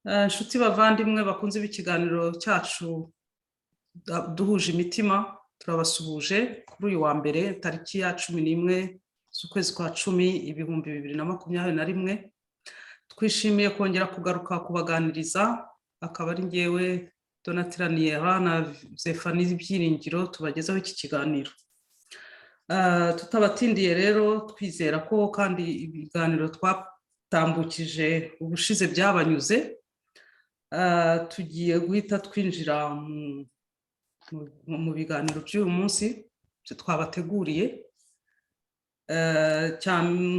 Inshuti bavandimwe bakunze b'ikiganiro cyacu duhuje imitima, turabasuhuje kuri uyu wa mbere tariki ya 11 z'ukwezi kwa 10 2021. Twishimiye kongera kugaruka kubaganiriza, akaba ari ngewe Donatiraniye na Zefani z'ibyiringiro tubagezaho iki kiganiro. Tutabatindiye rero, twizera ko kandi ibiganiro twatambukije ubushize byabanyuze. Tugiye guhita twinjira mu biganiro by'uyu munsi twabateguriye.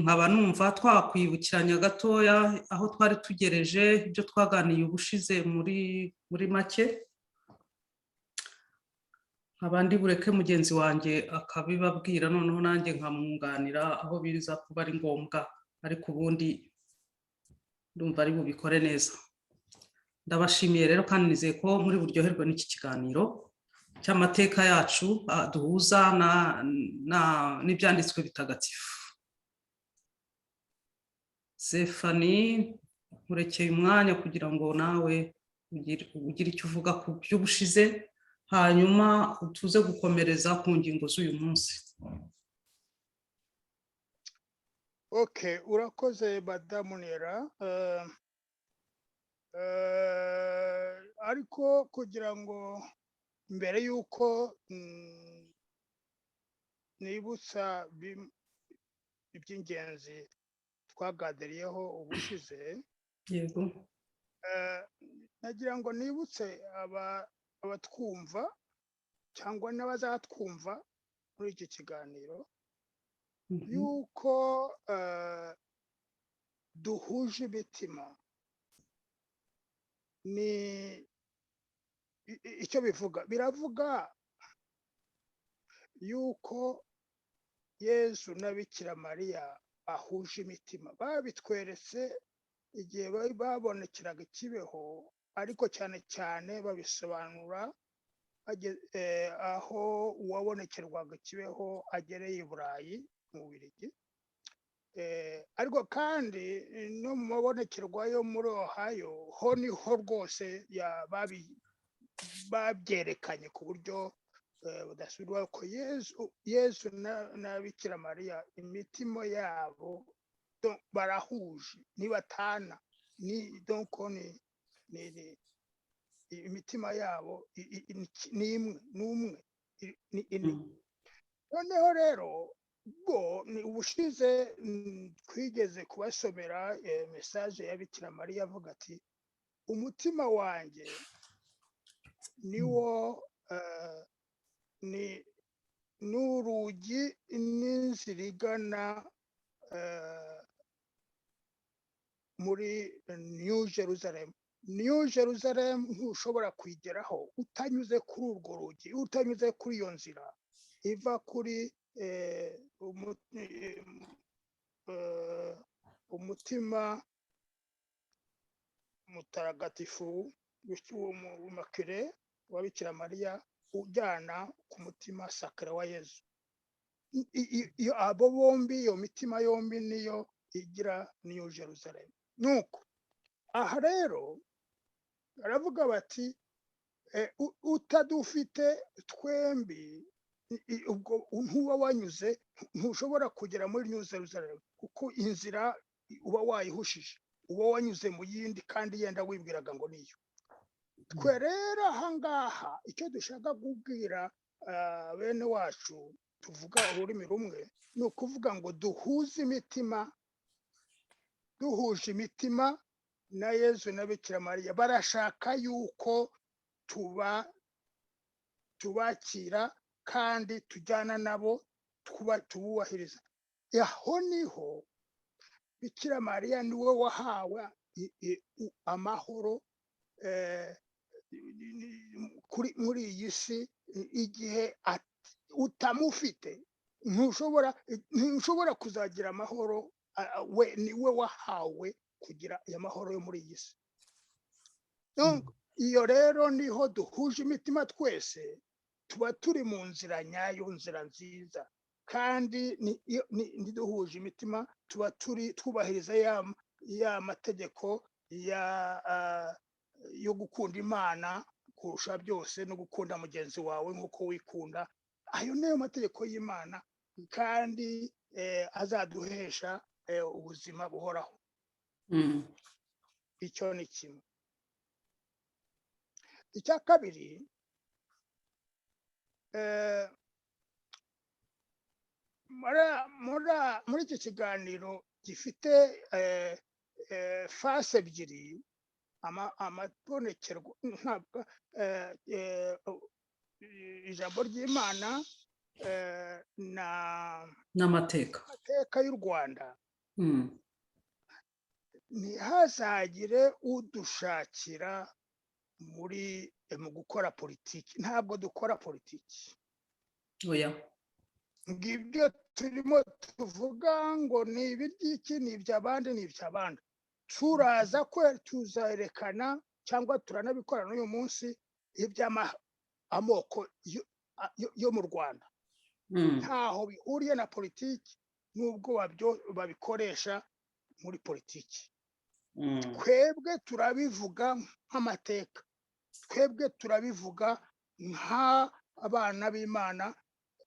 Nkaba numva twakwibukiranya gatoya aho twari tugereje ibyo twaganiye ubushize muri make. Abandi bureke mugenzi wanjye akabibabwira, noneho nanjye nkamwunganira aho biza kuba ari ngombwa, ariko ubundi ndumva ari bubikore neza. Ndabashimiye rero kandi nizeye ko muri buryoherwa n'iki kiganiro cy'amateka yacu duhuza n'ibyanditswe bitagatifu. Zefani, nkurekeye umwanya kugira ngo nawe ugire icyo uvuga ku by'ubushize, hanyuma tuze gukomereza ku ngingo z'uyu munsi. Okay, urakoze Madamu Nera. Ariko kugira ngo mbere yuko nibutsa iby'ingenzi twagadiriyeho ubushize, Yego. nagira ngo nibutse abatwumva cyangwa n'abazatwumva muri iki kiganiro yuko duhuje imitima. Ni icyo biravuga yuko Yesu na Bikira Mariya bahuje imitima. Babitweretse igihe babonekeraga Kibeho, ariko cyane cyane babisobanura aho uwabonekerwaga Kibeho agereye i Burayi mu Bubiligi. Ariko kandi no mu mabonekerwa yo muri Ohio ho niho rwose babyerekanye ku buryo budasubirwaho ko Yesu na Bikira Mariya imitima yabo barahuje, ntibatana, imitima yabo ni imwe. Noneho rero ni ubushize twigeze kubasomera message ya Bikira Mariya avuga ati, umutima wanjye niwo ni n'urugi n'inzira igana muri New Jerusalem. New Jerusalem ntushobora kwigeraho utanyuze kuri urwo rugi, utanyuze kuri iyo nzira iva kuri umutima mutagatifu w'Immaculée wa Bikira Mariya ujyana ku mutima sacré wa Yesu. Abo bombi, iyo mitima yombi niyo igira New Jerusalem. Nuko aha rero baravuga bati utadufite twembi ubwo ntuba wanyuze, ntushobora kugera muri New Jerusalem kuko inzira uba wayihushije, uba wanyuze mu yindi kandi yenda wibwiraga ngo niyo. Twe rero ahangaha icyo dushaka kubwira bene wacu tuvuga ururimi rumwe ni ukuvuga ngo duhuje imitima na Yesu na Bikira Mariya. Barashaka yuko tubakira kandi tujyana nabo, tububahiriza. Aho niho Bikira Mariya niwe wahawe amahoro muri iyi si. Igihe utamufite ntushobora kuzagira amahoro, niwe wahawe kugira aya mahoro yo muri iyi si. Iyo rero niho duhuje imitima twese, tuba turi mu nzira nyayo, nzira nziza, kandi niduhuje imitima tuba twubahiriza ya mategeko yo gukunda Imana kurusha byose no gukunda mugenzi wawe nk'uko wikunda. Ayo niyo mategeko y'Imana kandi azaduhesha ubuzima buhoraho. Icyo ni kimwe. Icya kabiri, muri iki kiganiro gifite fase ebyiri, amabonekerwa ijambo ry'Imana n'amateka y'u Rwanda, ntihazagire udushakira mu gukora politiki. Ntabwo dukora politiki. Oya. Ngibyo turimo tuvuga ngo ni iby'iki, ni iby'abandi, ni iby'abandi. Turaza tuzarekana cyangwa turanabikora n'uyu munsi iby'amoko yo mu Rwanda. Ntaho bihuriye na politiki nubwo babikoresha muri politiki. Twebwe turabivuga nk'amateka, twebwe turabivuga nk'abana b'Imana,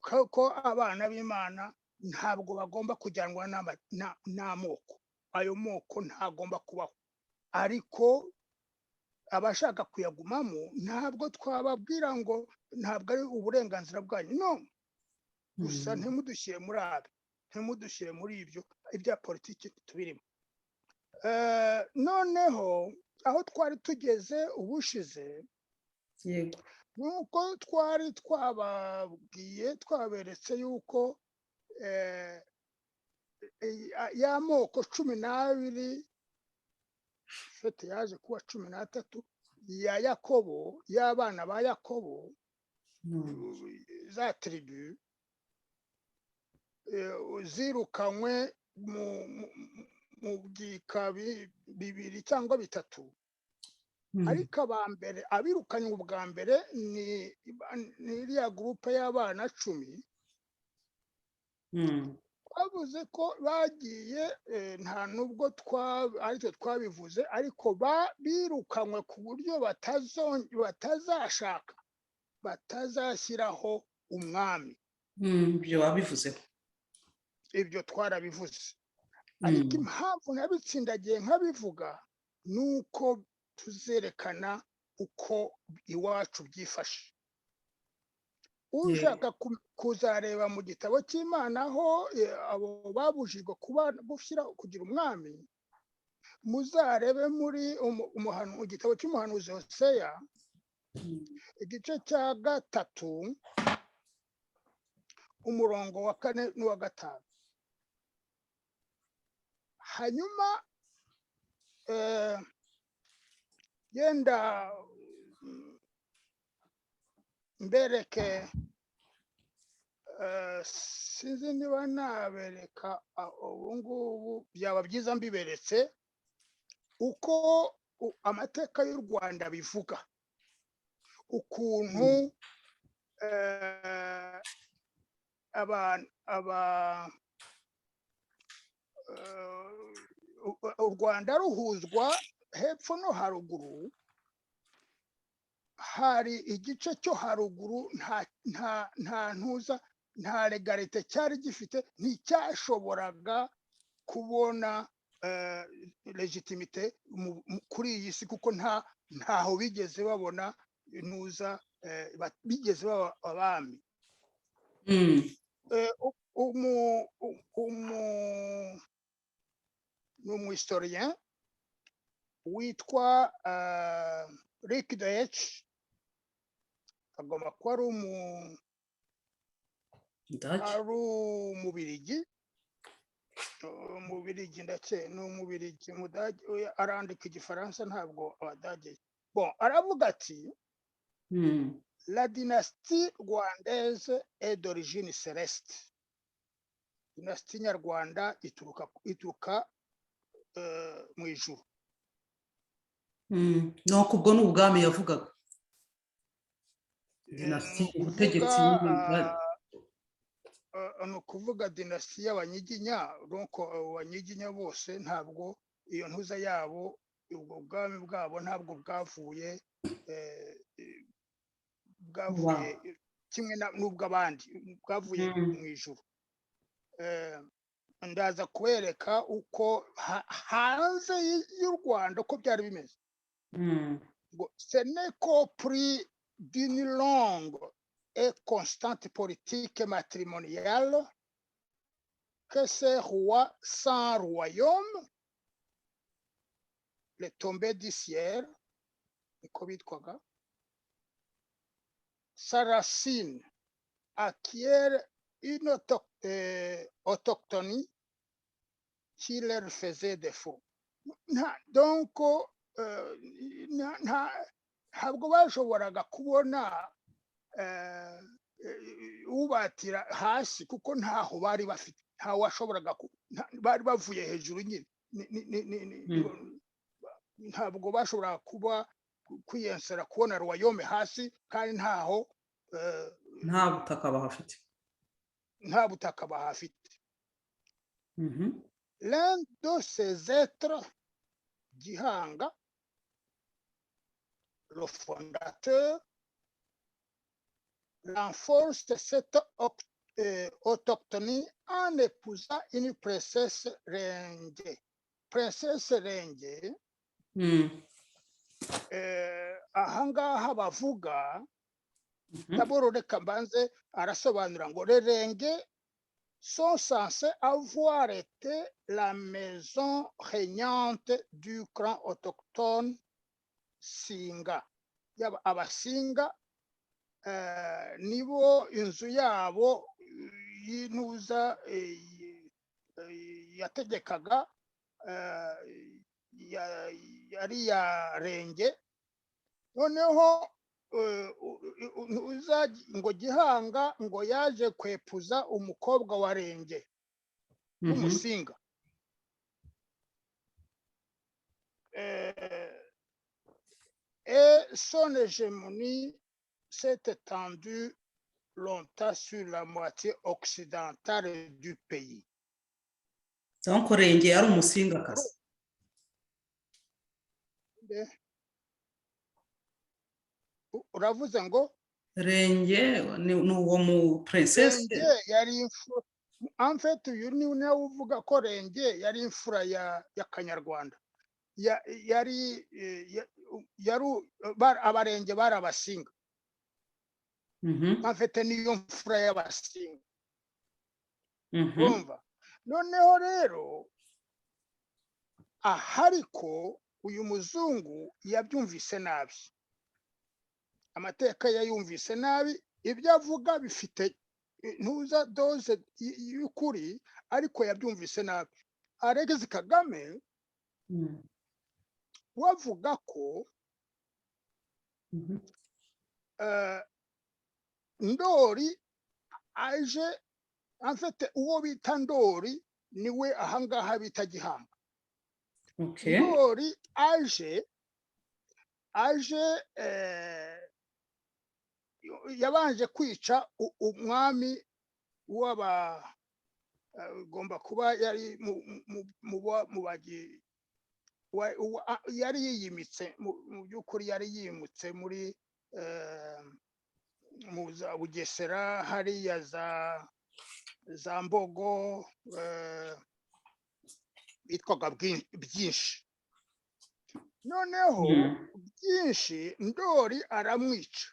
kuko abana b'Imana ntabwo bagomba kujyanwa n'amoko. Ayo moko ntagomba kubaho, ariko abashaka kuyagumamo ntabwo twababwira ngo ntabwo ari uburenganzira bwanyu. No, gusa ntimudushyire muri abe, ntimudushyire muri ibyo ibya politiki tubirimo. Noneho aho twari tugeze ubushize, nuko twari twaberetse yuko y'amoko 12 fete yaje kuba 13 ya Yakobo, y'abana ba Yakobo, za tribu zirukanywe mu byika bibiri cyangwa bitatu. Ariko abambere abirukanywe ubwa mbere ni iriya groupe y'abana 10. Bavuze ko bagiye, nta nubwo aricyo twabivuze, ariko birukanywe ku buryo batazashyiraho umwami. Ibyo wabivuzeho. Ibyo twarabivuze. Ariko impamvu nabitsindagiye nkabivuga nuko tuzerekana uko iwacu byifashe. Ushaka kuzareba mu gitabo cy'Imana aho abo babujijwe kugira umwami, muzarebe muri igitabo cy'umuhanuzi Osée, igice cya 3, umurongo wa 4 n'uwa 5. Hanyuma yenda mbereke, sinzi niba nabereka ubu ngubu, byaba byiza mbiberetse uko amateka y'u Rwanda bivuga, ukuntu u Rwanda ruhuzwa hepfo no haruguru. Hari igice cyo haruguru nta legalite cyari gifite, nticyashoboraga kubona legitimite kuri iyi si, kuko ntaho bigeze babona bigeze baba abami. N'umuhistorien witwa Luc de Heusch, agomba kuba ari umubirigi ndetse n'umubirigi mudage, arandika igifaransa ntabwo abadage. Aravuga ati la dynastie rwandaise est d'origine céleste. Dynastie nyarwanda ituruka mu ijuru. No, kubwo n'ubwami yavugaga. Dynastie ubutegetsi ni ukuvuga dynastie y'abanyiginya. Donc abanyiginya bose ntabwo iyo ntuza yabo ubwo bwami bwabo ntabwo bwavuye kimwe n'ubw'abandi, bwavuye mu ijuru. Ndaza kubereka uko hanze y'u Rwanda uko byari bimeze. Ce n'est qu'au prix d'une longue et constante politique matrimoniale que ces rois sans royaume, les tombés du ciel, niko bitwaga, Saracine acquièrent une autochtonie qui leur faisait défaut. Donc ntabwo bashoboraga kubona ubatira hasi kuko ntaho bari bafite, ntaho washoboraga, bari bavuye hejuru nyine, ntabwo bashobora kuba kwiyensera kubona royaume hasi kandi ntaho nta butaka bahafite. L'un de ces êtres, Gihanga, le fondateur, renforce cette autochtonie en épousant une princesse Renge. Princesse Renge, ahangaha bavuga, d'abord reka mbanze arasobanura ngo les Renge sont censés avoir été la maison régnante du clan autochtone Singa. Abasinga nibo inzu yabo y'intuza yategekaga yari ya Renge. Noneho ngo Gihanga ngo yaje kwepuza umukobwa wa Renge w'umusinga. Et son hégémonie s'est étendue longtemps sur la moitié occidentale du pays. Donc Renge yari umusingakazi. Uravuze ngo Renge ni uwo mu princesse yari imfura. En fait uyu ni uvuga ko Renge yari imfura ya Kanyarwanda. Abarenge bari abasinga. En fait niyo mfura y'abasinga. Urumva? Noneho rero ahariko uyu muzungu yabyumvise nabi. Amateka yayumvise nabi, ibyo avuga bifite ntuza doze y'ukuri, ariko yabyumvise nabi. Aregeze Kagame wavuga ko Ndori aje, en fait uwo bita Ndori niwe ahangaha bita Gihanga. Ndori aje yabanje kwica umwami gomba kuba yari mu bagi yari yiyimitse mu by'ukuri, yari yimutse muri mu Bugesera hariya za Mbogo, bitwaga Byinshi. Noneho Byinshi Ndori aramwica.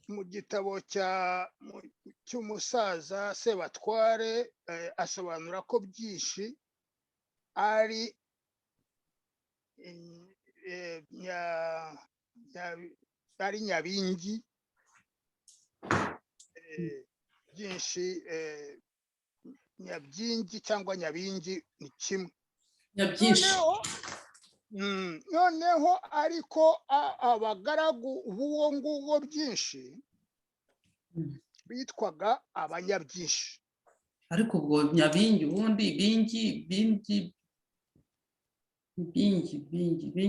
Mu gitabo cy'umusaza Sebatware asobanura ko Byinshi ari Nyabingi. Byinshi Nyabyingi cyangwa Nyabingi ni kimwe. Noneho ariko abagaragu b'uwo nguwo Byinshi bitwaga Abanyabyinshi. Ariko ubwo Nyabingi ubundi bingi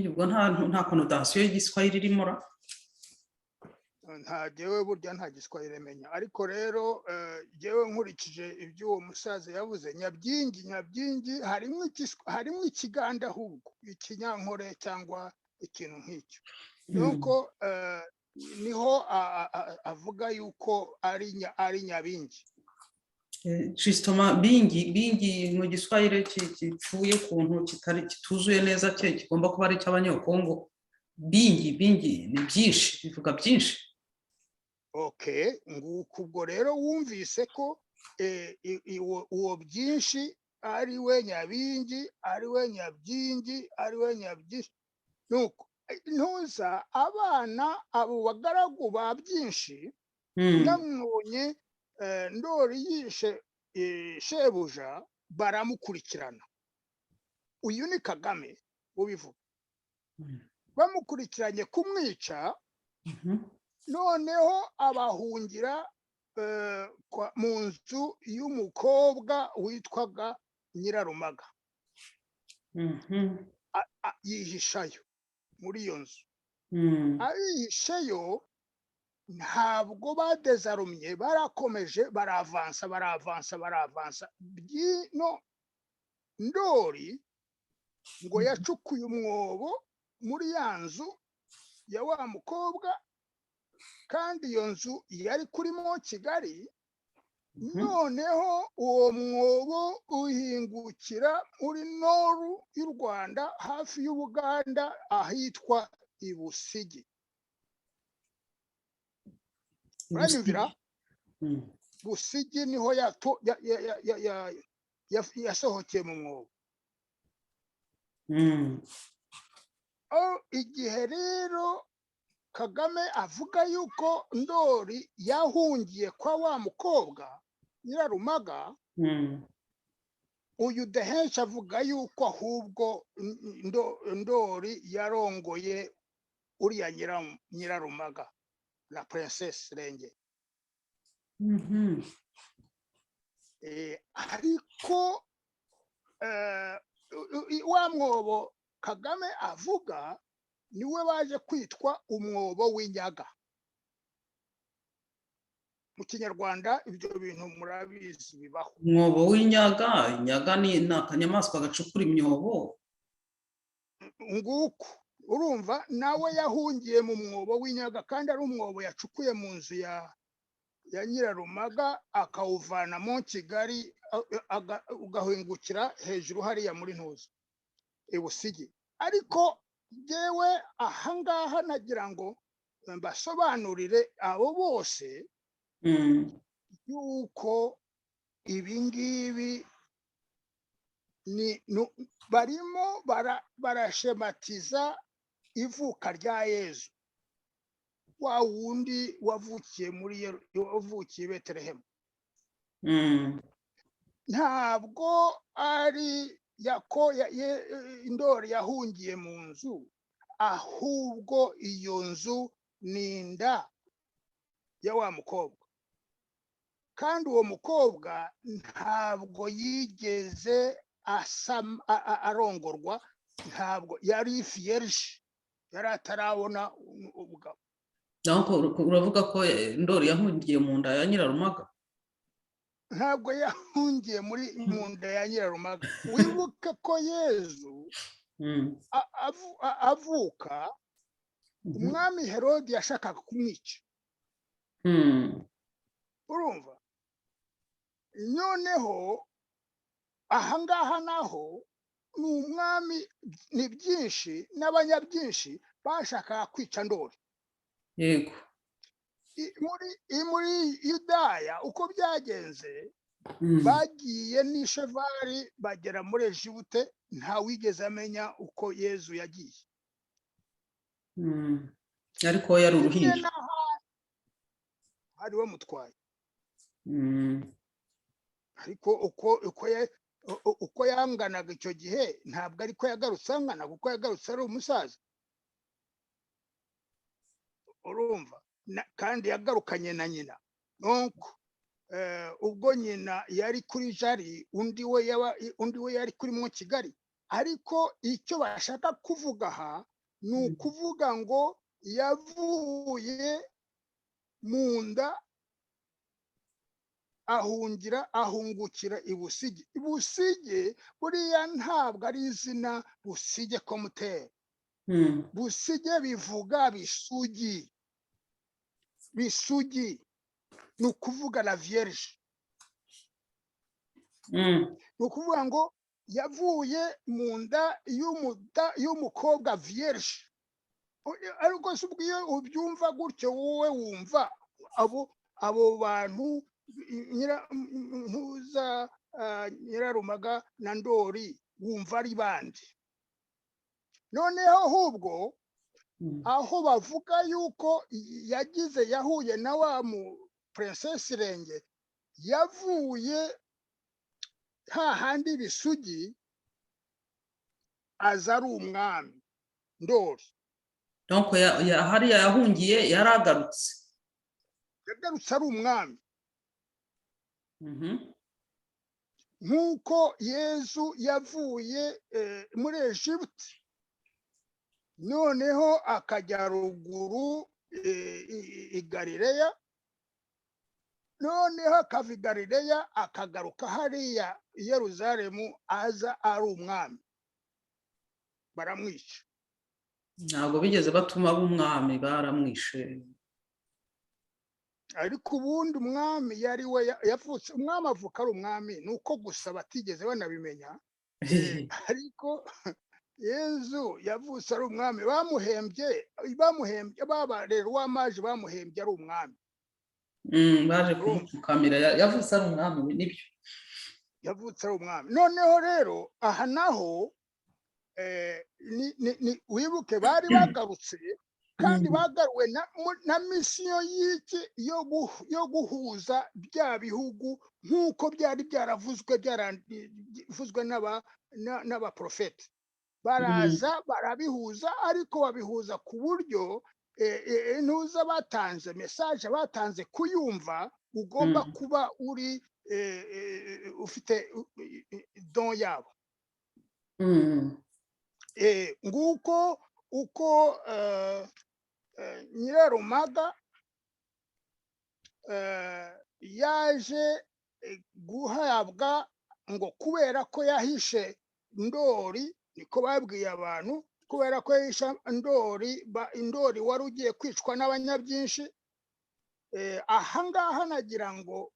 ubwo nta connotation y'igiswahili irimo ra. nta jewe burya nta giswahili menya, ariko rero jewe nkurikije ibyo uwo musaza yavuze, nyabyingi harimo ikiganda ahubwo ikinyankore cyangwa ikintu nk'icyo. nuko niho avuga yuko ari nyabingi. Justement bingi mu giswahili kipfuye kuntu kituzuye neza kigomba kuba ari cy'abanyekongo. Bingi ni byinshi, bivuga byinshi. Okay, nguko ubwo rero wumvise ko uwo byinshi ari we nyabingi, ari we nyabyingi, ari we nyabyinshi. nuko ntuza abana abo bagaragu ba byinshi namubonye ndori yishe shebuja baramukurikirana. Uyu ni Kagame ubivuga. Bamukurikiranye kumwica, noneho abahungira mu nzu y'umukobwa witwaga Nyirarumaga. Yihishayo muri iyo nzu. Ayihishayo ntabwo badezarumye, barakomeje baravansa. Byino ndori ngo yacukuye umwobo muri ya nzu ya wa mukobwa, kandi iyo nzu yari kurimo Kigali. Noneho uwo mwobo uhingukira muri noru y'u Rwanda hafi y'Ubuganda ahitwa Ibusigi. Uranyumvira? Busigi niho yasohokeye mu mwobo. Igihe rero Kagame avuga yuko ndori yahungiye kwa wa mukobwa Nyirarumaga, uyu de Heusch avuga yuko ahubwo ndori yarongoye uriya Nyirarumaga, la princesse Renge. Ariko wa mwobo Kagame avuga niwe baje kwitwa umwobo w'inyaga. Mu Kinyarwanda ibyo bintu murabizi bibaho. Umwobo w'inyaga, inyaga ni akanyamaswa gacukura imyobo. Nguko urumva nawe yahungiye mu mwobo w'inyaga, kandi ari umwobo yacukuye mu nzu ya Nyirarumaga, akawuvana mu Kigali ugahingukira hejuru hariya muri ntuza Ibusigi. Ariko jewe ahangaha nagira ngo mbasobanurire abo bose yuko ibingibi barimo barashematiza ivuka rya Yezu, wa wundi wavukiye wavukiye Betelehemu. Ntabwo ari ndori yahungiye mu nzu, ahubwo iyo nzu ni inda ya wa mukobwa. Kandi uwo mukobwa ntabwo yigeze arongorwa, ntabwo yari vierge, yari atarabona ubugabo. Uravuga ko ndori yahungiye mu nda ya Nyirarumaga? Ntabwo yahungiye mu nda ya Nyirarumaga. Wibuke ko Yezu avuka, umwami Herode yashakaga kumwica. Urumva? Noneho ahangaha naho ni umwami, ni byinshi n'abanyabyinshi bashakaga kwica ndori. Yego. Muri Yudaya uko byagenze, bagiye n'ishevari bagera muri Ejibute, nta wigeze amenya uko Yezu yagiye. Ariko yari uruhinja. Ari we mutwaye. Ariko uko yanganaga icyo gihe ntabwo ariko yagarutse angana, kuko yagarutse ari umusaza. Urumva? Kandi yagarukanye na nyina. Nuko ubwo nyina yari kuri Jari, undi we yari kuri mu Kigali. Ariko icyo bashaka kuvuga aha ni ukuvuga ngo yavuye mu nda ahungukira ibusige. Ibusige buriya ntabwo ari izina busige komutera. Busige bivuga bisugi. Bisugi ni ukuvuga la vierge. Ni ukuvuga ngo yavuye mu nda y'umukobwa vierge. Ariko se ubwiyo ubyumva gutyo wowe wumva abo bantu ntuza Nyirarumaga na Ndori wumva ari bandi. Noneho ahubwo aho bavuga yuko yahuye na wa mu princess Renge, yavuye hahandi bisugi aza ari umwami Ndori. donc hariya yahungiye yaragarutse ari umwami. Nk'uko Yezu yavuye muri Egypte noneho akajya ruguru i Galileya, noneho akava i Galileya akagaruka hariya i Yerusalemu aza ari umwami. Baramwica. ntabwo bigeze batuma b'umwami, baramwishe. Ariko ubundi umwami yari we yavutse. Umwami avuka ari umwami, nuko gusa batigeze banabimenya. Ariko Yezu yavutse ari umwami. Bamuhembye babarera w'amaje bamuhembye ari umwami. Baje kumupfukamira. Yavutse ari umwami, nibyo. Yavutse ari umwami. Noneho rero aha naho wibuke bari bagarutse, kandi bagaruwe na misiyo y'iki yo guhuza bya bihugu nk'uko byari byaravuzwe n'abaprofeti. Baraza barabihuza, ariko babihuza ku buryo ntuza batanze message, batanze kuyumva ugomba kuba uri ufite don yabo. Nguko uko Nyirarumaga yaje guhabwa, ngo kubera ko yahishe Ndori, niko babwiye abantu, kubera ko yahishe Ndori wari ugiye kwicwa n'abanyabyinshi. Ahangaha nagira ngo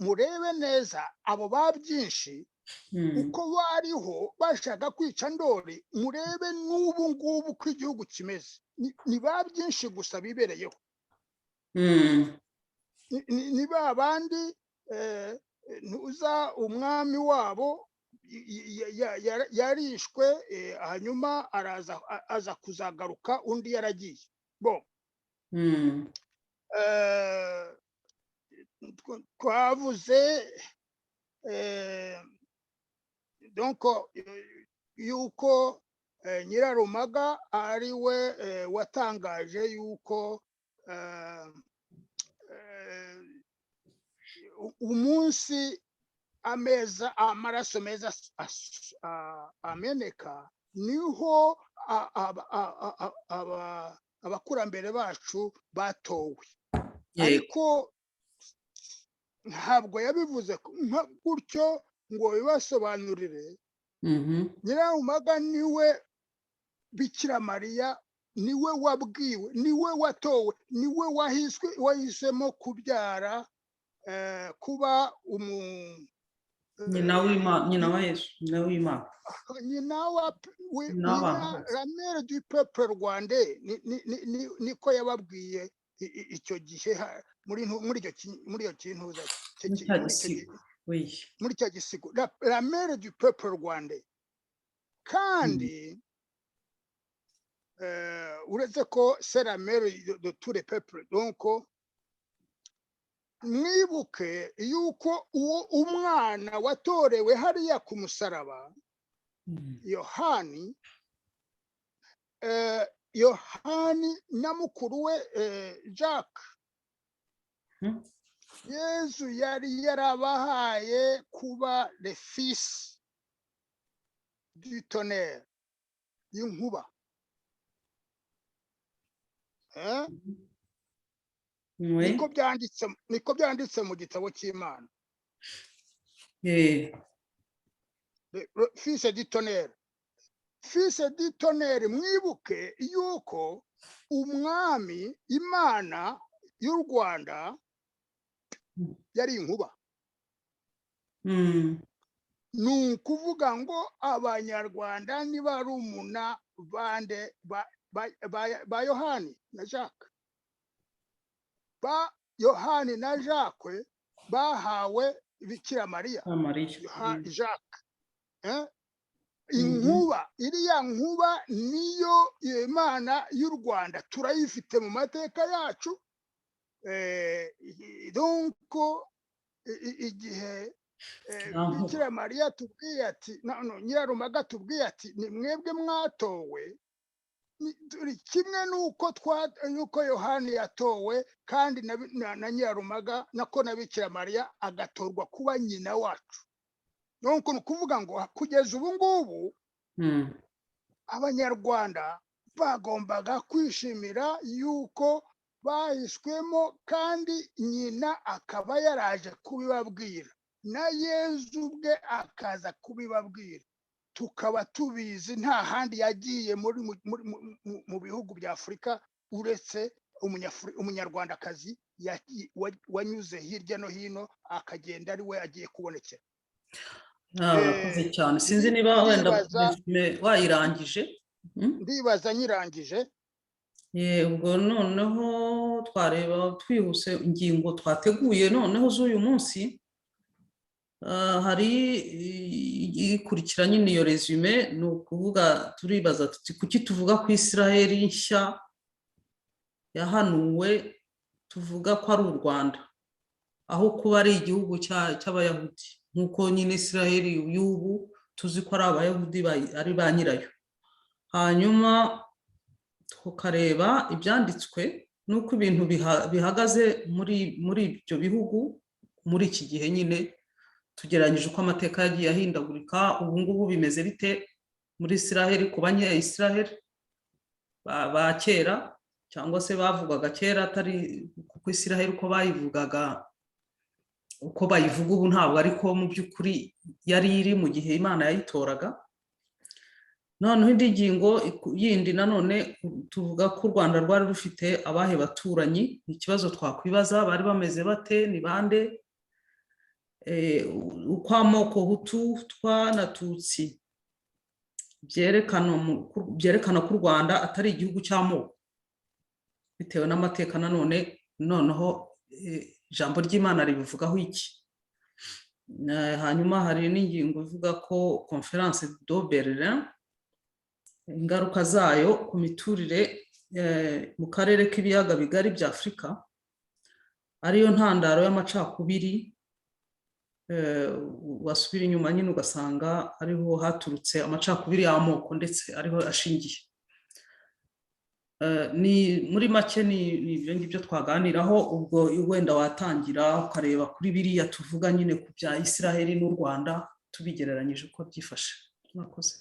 murebe neza abo babyinshi uko bariho bashaka kwica Ndori. Murebe n'ubu ngubu ko igihugu kimeze, ni babyinshi gusa bibereyeho. Ni babandi ntuza umwami wabo yarishwe, hanyuma aza kuzagaruka undi yaragiye. Bon, twavuze donc yuko Nyirarumaga ari we watangaje yuko umunsi amaraso meza ameneka, niho abakurambere bacu batowe. Ariko ntabwo yabivuze gutyo ngo bibasobanurire. Nyirarumaga niwe Bikira Mariya, niwe wabwiwe, niwe watowe, niwe wahisemo kubyara, kuba nyina wa Yesu, nyina w'Imana, la mère du peuple rwandais. Niko yababwiye icyo gihe muri iyo kintuza muri cya gisigo, la mère du peuple rwandais. Kandi uretse ko c'est la mère de tous les peuples. Donc mwibuke yuko uwo umwana watorewe hariya ku musaraba, Yohani na mukuru we Jacques, Yezu yari yarabahaye kuba le fils du tonnerre, y'inkuba. niko byanditse mu gitabo cy'Imana. Fils du tonnerre, mwibuke yuko umwami Imana y'u Rwanda yari inkuba. Ni ukuvuga ngo abanyarwanda ni barumuna bande ba Yohani na Jacques. Yohani na Jacques bahawe Bikira Mariya. Jacques. Inkuba, iriya nkuba niyo Imana y'u Rwanda turayifite mu mateka yacu. Donc igihe Bikira Mariya tubwiye ati Nyirarumaga tubwiye ati ni mwebwe mwatowe, kimwe nuko Yohani yatowe kandi na Nyirarumaga nako na Bikira Mariya agatorwa kuba nyina wacu. Donc ni ukuvuga ngo kugeza ubu ngubu abanyarwanda bagombaga kwishimira yuko bahiswemo kandi nyina akaba yaraje kubibabwira na Yezu ubwe akaza kubibabwira, tukaba tubizi nta handi yagiye mu bihugu bya Afurika uretse umunyarwandakazi wanyuze hirya no hino akagenda ari we agiye kubonekera. Urakoze cyane, sinzi niba wenda wayirangije. Ndibaza nyirangije. Ubwo noneho twareba twihuse ingingo twateguye noneho z'uyu munsi. Hari ikurikiranye n'iyo resume, ni ukuvuga turibaza tuti kuki tuvuga ku Israël nshya yahanuwe tuvuga ko ari u Rwanda aho kuba ari igihugu cy'abayahudi, nk'uko nyine Israël y'ubu tuzi ko ari abayahudi ari ba nyirayo. Hanyuma tukareba ibyanditswe n'uko ibintu bihagaze muri ibyo bihugu muri iki gihe nyine, tugereranyije uko amateka yagiye ahindagurika. Ubu ngubu bimeze bite muri Israël ku banya-Israël ba kera, cyangwa se bavugaga kera atari kuko Israël uko bayivugaga uko bayivuga ubu ntabwo ariko mu by'ukuri yari iri mu gihe Imana yayitoraga. Noneho indi ngingo yindi nanone tuvuga ko u Rwanda rwari rufite abahe baturanyi. Ikibazo twakwibaza, bari bameze bate, ni bande, uko amoko Hutu, Twa na Tutsi byerekana ko u Rwanda atari igihugu cy'amoko bitewe n'amateka. Noneho ijambo ry'Imana ribivugaho iki? Hanyuma hari n'ingingo ivuga ko Conférence de Berlin, ingaruka zayo ku miturire mu karere k'ibiyaga bigari bya Afurika, ariyo ntandaro y'amacakubiri. Wasubira inyuma nyine ugasanga ariho haturutse amacakubiri y'amoko ndetse ariho ashingiye. Ni muri make ni ibyo ngibyo twaganiraho. Ubwo wenda watangira ukareba kuri biriya tuvuga nyine ku bya Israël n'u Rwanda tubigereranyije uko byifashe. Murakoze.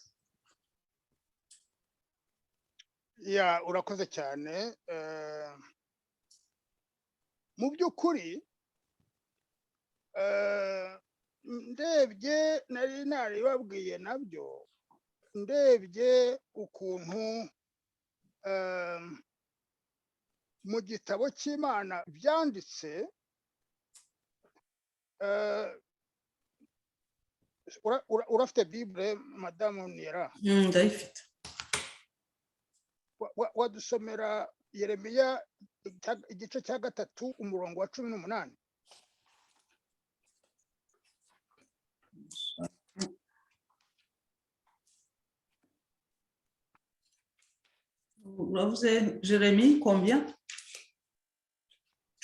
Urakoze cyane. Mu by'ukuri ndebye nari naribabwiye nabyo, ndebye ukuntu mu gitabo cy'Imana byanditse, urafite Bible Madamu Niera? Ndayifite. Wadusomera Yeremiya igice cya 3 umurongo wa 18. Uravuze Jérémie combien?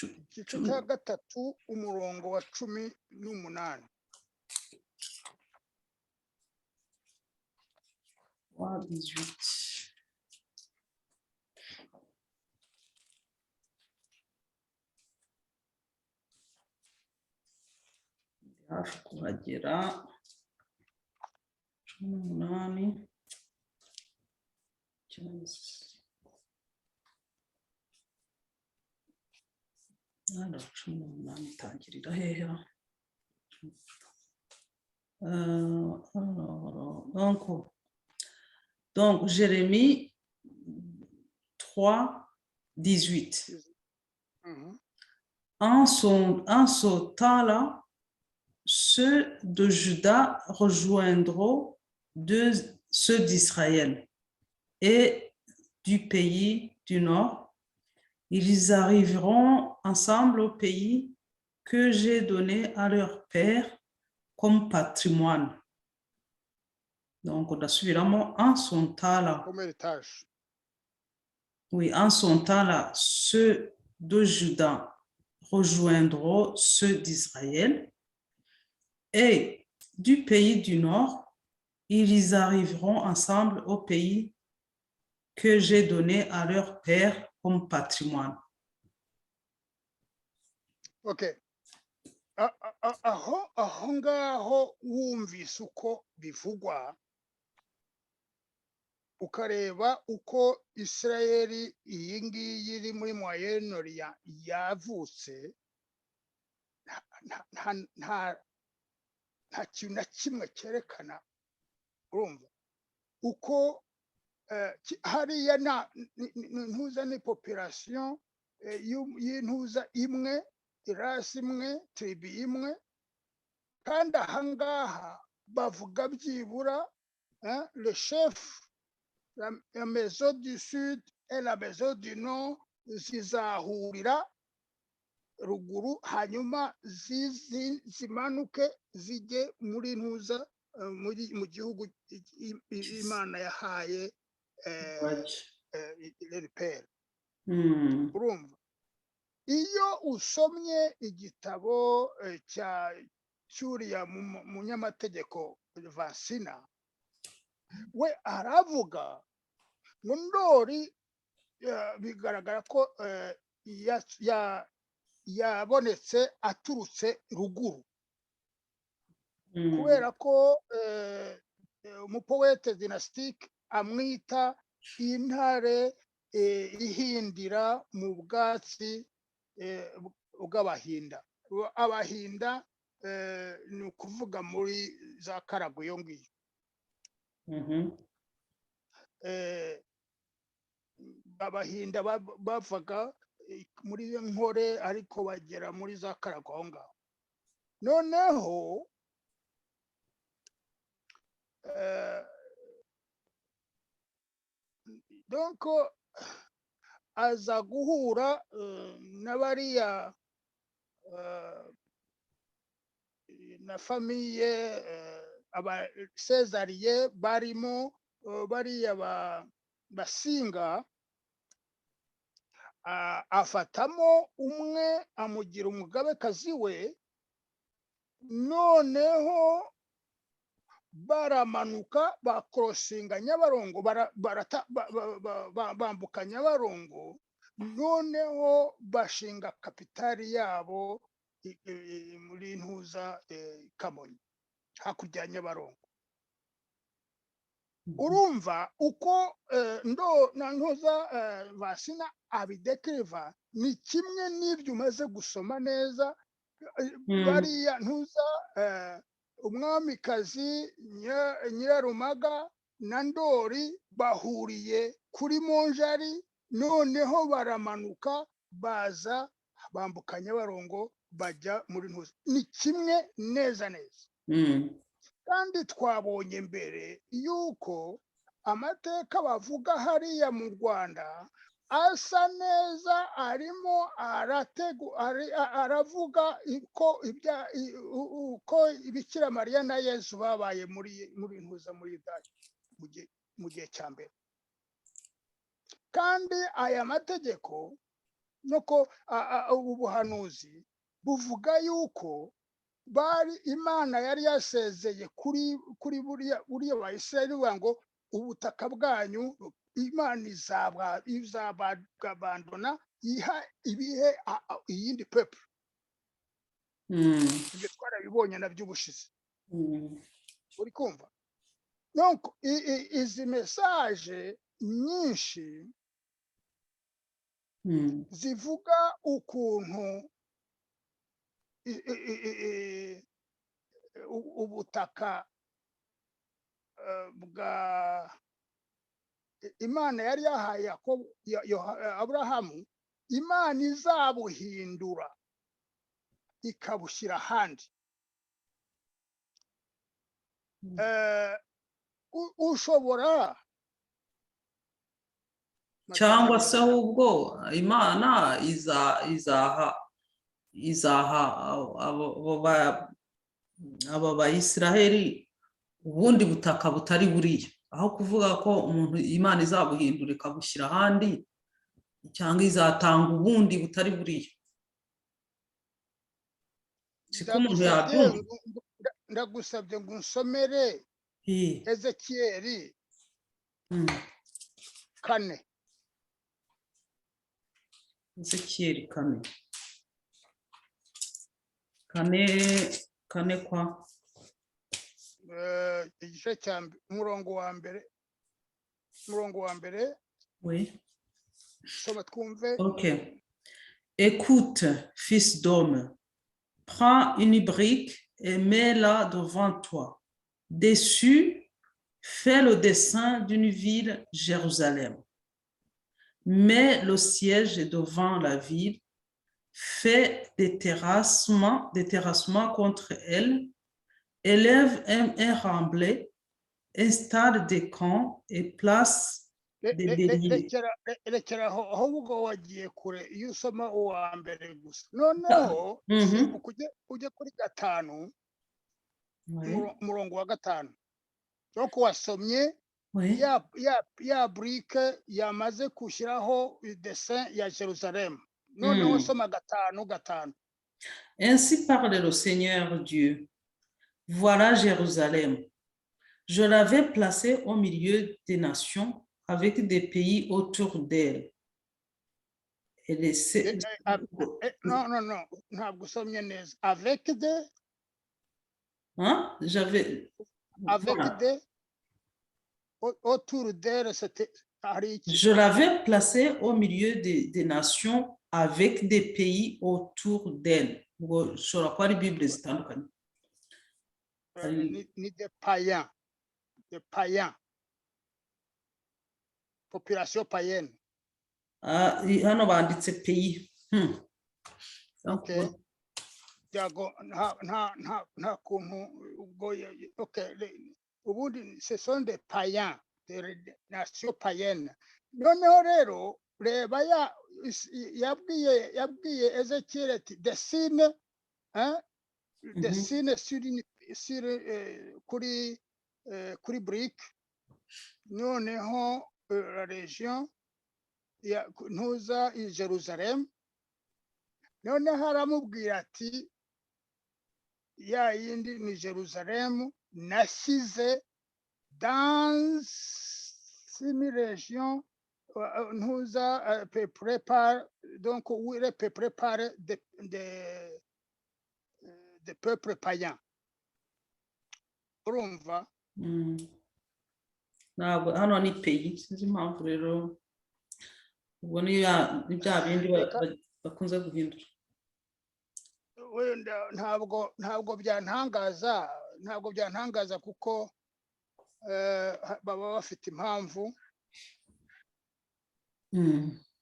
Igice cya 3 umurongo wa 18. Wa 18. hafi kuhagera 18. Alors, cumi n'umunani itangirira hehe? Donc, Jérémie 3, 18. En ce temps-là, ceux de Juda rejoindront ceux d'Israël et du pays du nord. Ils arriveront ensemble au pays que j'ai donné à leur père comme patrimoine. Donc, on a subiramment en son temps-là. Comme héritage. Oui, en son temps-là, ceux de Juda rejoindront ceux d'Israël et du pays du nord, ils arriveront ensemble au pays que j'ai donné à leur père comme patrimoine. Ok. Aho ngaho wumvise uko bivugwa, ukareba uko Israeli iyi ngiyi iri muri Moyen-Orient yavutse, nta kintu na kimwe cyerekana, urumva uko hariya ntuza ni population y'intuza imwe, irasi imwe, tribu imwe, kandi ahangaha bavuga byibura le chef, la maison du sud et la maison du nord zizahurira ruguru, hanyuma zimanuke zijye muri ntuza mu gihugu Imana yahaye repere. Urumva, iyo usomye igitabo cy'uriya munyamategeko Vasina, we aravuga ngo Ndori bigaragara ko yabonetse aturutse ruguru, kubera ko umupowete dinasitike amwita intare ihindira mu bwatsi bw'abahinda. Abahinda ni ukuvuga muri za Karago iyo ngiyo. Abahinda bavaga muri Nkore ariko bagera muri za Karago aho ngaho. Noneho donc aza guhura n'abariya na famiye abasezariye barimo bariya basinga, afatamo umwe amugira umugabekazi we, noneho baramanuka bakorosinga Nyabarongo, bambuka Nyabarongo, noneho bashinga kapitali yabo muri ntuza Kamonyi hakurya Nyabarongo. Urumva uko ntuza Vasina abidekiriva ni kimwe n'ibyo umaze gusoma neza. Bariya ntuza umwamikazi Nyirarumaga na Ndori bahuriye kuri Monjari, noneho baramanuka baza bambuka Nyabarongo bajya muri ntuza. Ni kimwe neza neza. Kandi twabonye mbere yuko amateka bavuga hariya mu Rwanda asa neza, arimo aravuga uko Bikira Mariya na Yesu babaye muri ntuza muri Yudaya mu gihe cya mbere. Kandi aya mategeko nuko ubuhanuzi buvuga yuko bari Imana yari yasezeye kuri buriya ba Israeli ngo ubutaka bwanyu Imana izabagabandona ibihe iyindi peuple. Ibyo twarabibonye nabyo ubushize. Uri kumva? Donc izi message nyinshi zivuga ukuntu ubutaka bwa Imana yari yahaye Aburahamu, Imana izabuhindura ikabushyira ahandi. Ushobora cyangwa se ahubwo Imana izaha aba bayisiraheli ubundi butaka butari buriya, aho kuvuga ko umuntu Imana izabuhindura ikabushyira ahandi, cyangwa izatanga ubundi butari buriya. siko umuntu yabyumva. ndagusabye ngo unsomere Ezekiyeli 4. Ezekiyeli 4 kwa igice cya umurongo wa mbere. Oui. Soma twumve. Ok. Écoute, fils d'homme, prends une brique et mets-la devant toi. Dessus, fais le dessin d'une ville, Jérusalem. Mets le siège devant la ville, fais des terrassements contre elle, élève un remblai, installe des camps et place des béliers. rekera ahubwo wagiye kure iyo usoma uwa mbere gusa. Noneho ujye kuri 5 umurongo wa 5. Nuko wasomye ya brique yamaze kushyiraho dessin ya Jérusalem. Noneho soma 5. Ainsi parle le Seigneur Dieu. Voilà Jérusalem. Je l'avais placée au milieu des nations avec des pays autour d'elle. Non, ntabwo usomye neza. Avec des autour d'elle, c'était je l'avais placée au milieu des nations avec des pays autour d'elle. Ushobora kuba ari Bible zitandukanye. Ni des païens. Population païenne. Hano banditse pays. Okay. Yago nta kuntu ubwo. Okay. Ubundi ce sont des païens, des nations païennes. Noneho rero reba yabwiye Ezekiel ati dessine sur kuri brique. Noneho la région ya ntuza i Jerusalem. Noneho aramubwira ati ya yindi ni Jerusalem nashyize dans une région ntuza peuplée par, donc où il est peuplé par des peuples païens. Urumva? Ntabwo hano ni pays, sinzi impamvu rero ubwo ni bya bindi bakunze guhindura. Wenda ntabwo byantangaza kuko baba bafite impamvu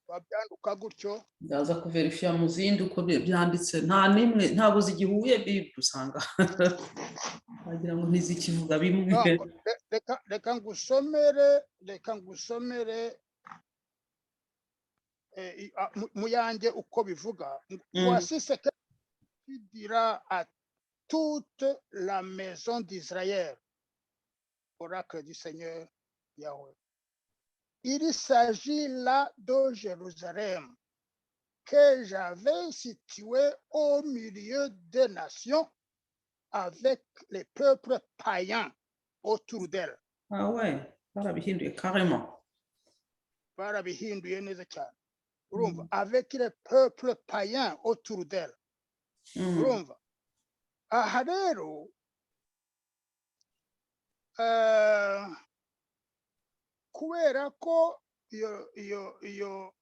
babyanduka gutyo. Ndaza kuverifiya mu zindi uko byanditse, ntabwo zigihuye Bible usanga wagira ngo ntizikivuga bimwe. Reka ngusomere mu yanjye uko bivuga. Voici ce que tu diras à toute la maison d'Israël, oracle du Seigneur Yahweh. Il s'agit là de Jérusalem que j'avais situé au milieu des nations avec les peuples païens autour d'elle. Ah ouais, barabihinduye carrément. Barabihinduye neza cyane. Urumva, avec les peuples païens autour d'elle. Urumva, aha rero kubera ko iyo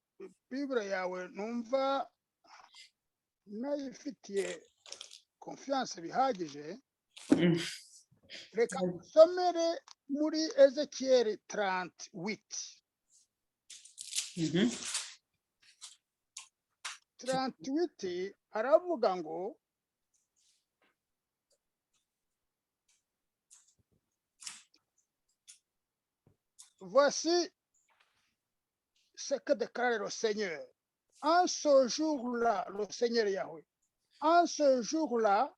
Bible yawe numva nayifitiye confiance bihagije reka somere muri Ezekiel 38 38 aravuga ngo voici ce que déclare le Seigneur. En ce jour-là, le Seigneur Yahweh, en ce jour-là,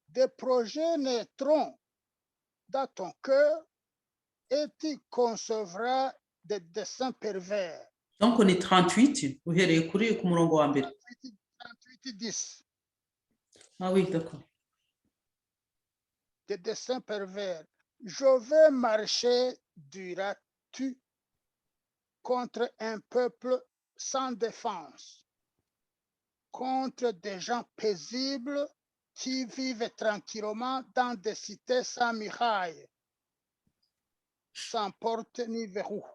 des projets naîtront dans ton cœur et tu concevras des desseins pervers. Donc on est 38 uhereye kuri ku murongo wa mbere 38:10. Ah oui, d'accord. Des desseins pervers. Je vais marcher, diras-tu, contre un peuple sans défense, contre des gens paisibles qui vivent tranquillement dans des cités sans murailles, sans porte ni verrou.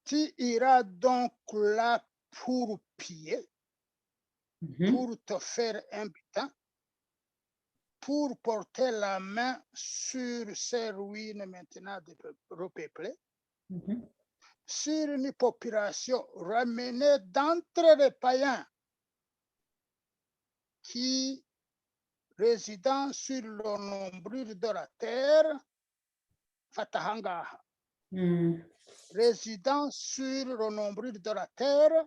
Tu iras donc là pour piller, pour te faire un butin, pour porter la main sur ces ruines maintenant repeuplées, sur une population ramenée d'entre les païens qui, résidant sur le nombril de la terre, Fatahangaha, résidant sur le nombril de la terre,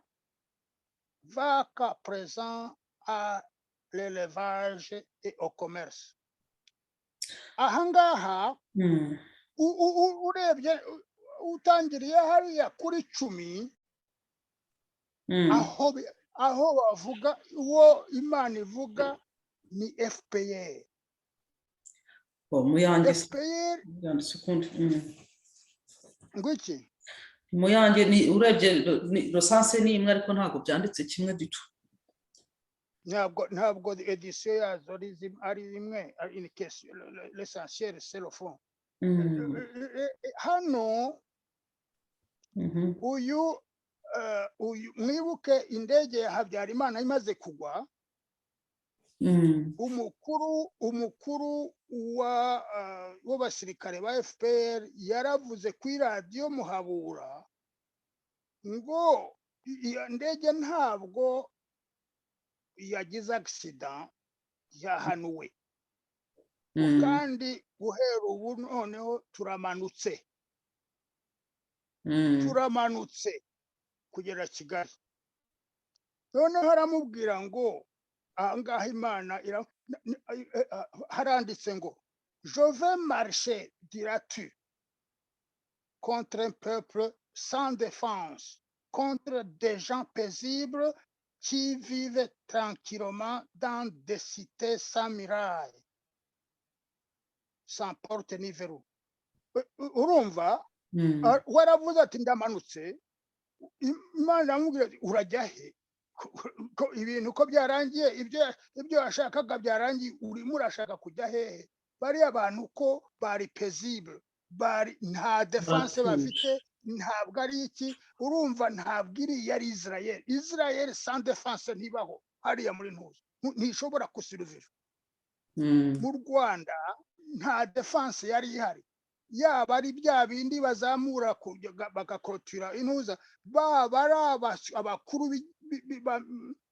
va qu'à présent à l'élevage et au commerce. Ahangaha, urebye utangiriye hariya kuri 10 aho bavuga uwo Imana ivuga ni FPR. Muyange FPR sekunde ngwiki muyange ni urebye rosanse ni imwe ariko ntago byanditse kimwe duto. Ntabwo edition yazo ari imwe, in case l'essentiel c'est le fond. Hano uyu mwibuke indege ya Habyarimana imaze kugwa, umukuru w'abasirikare ba FPR yaravuze kuri radio Muhabura ngo iyo ndege ntabwo yagize accident yahanuwe, kandi guhera ubu noneho turamanutse kugera Kigali. Noneho aramubwira ngo ahangaha Imana haranditse ngo je vais marcher, diras-tu, contre un peuple sans défense, contre des gens paisibles qui vivent tranquillement dans des cités sans murailles, sans porte ni verrou. Urumva waravuze ati ndamanutse, Imana amubwira urajya he? Ibintu ko byarangiye, ibyo yashakaga byarangiye, urimo urashaka kujya hehe? Bari abantu ko bari paisible, bari nta defense bafite, ntabwo ari iki. Urumva ntabwo iri yari Israel sans defense ntibaho hariya muri ntuzi, ntishobora kusurvivre. Mu Rwanda nta defense yari ihari, yaba ari bya bindi bazamura bagakorotira intuza, baba ari abakuru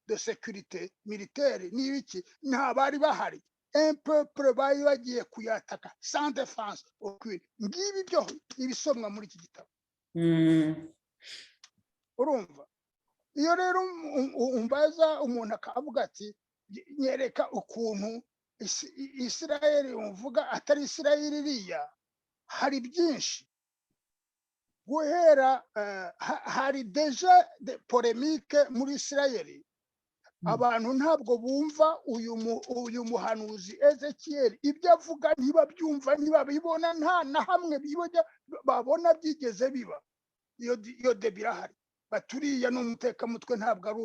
de sécurité militaire n'ibiki, nta bari bahari. Un peuple bari bagiye kuyataka sans défense aucune. Ngibi byo ibisomwa muri iki gitabo. Urumva iyo rero umbaza umuntu akavuga ati nyereka ukuntu Israel uvuga atari Israel iriya, hari byinshi guhera hari deja de polemique muri Israel. Abantu ntabwo bumva uyu muhanuzi Ezekiel ibyo avuga, ntibabyumva, ntibabibona, nta na hamwe babona byigeze biba. Iyo de birahari baturiya n'umutekamutwe, ntabwo ari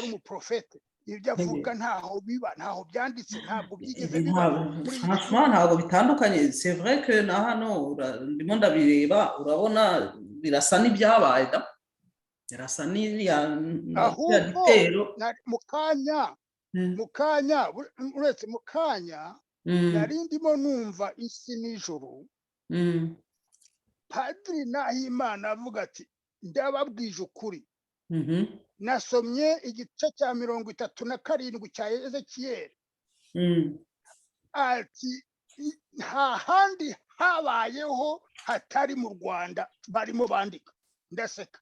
umuprofete. Ibyo avuga ntaho biba, ntaho byanditse, ntabwo byigeze biba. Franchement ntabwo bitandukanye. C'est vrai que na hano ndimo ndabireba, urabona birasa n'ibyabaye da, birasa n'iriya gitero. Mu kanya mukanya uretse mukanya nari ndimo numva isi nijoro padiri Nahimana avuga ati ndababwije ukuri nasomye igice cya 37 cya Ezekiyeli ati nta handi habayeho hatari mu Rwanda barimo bandika ndaseka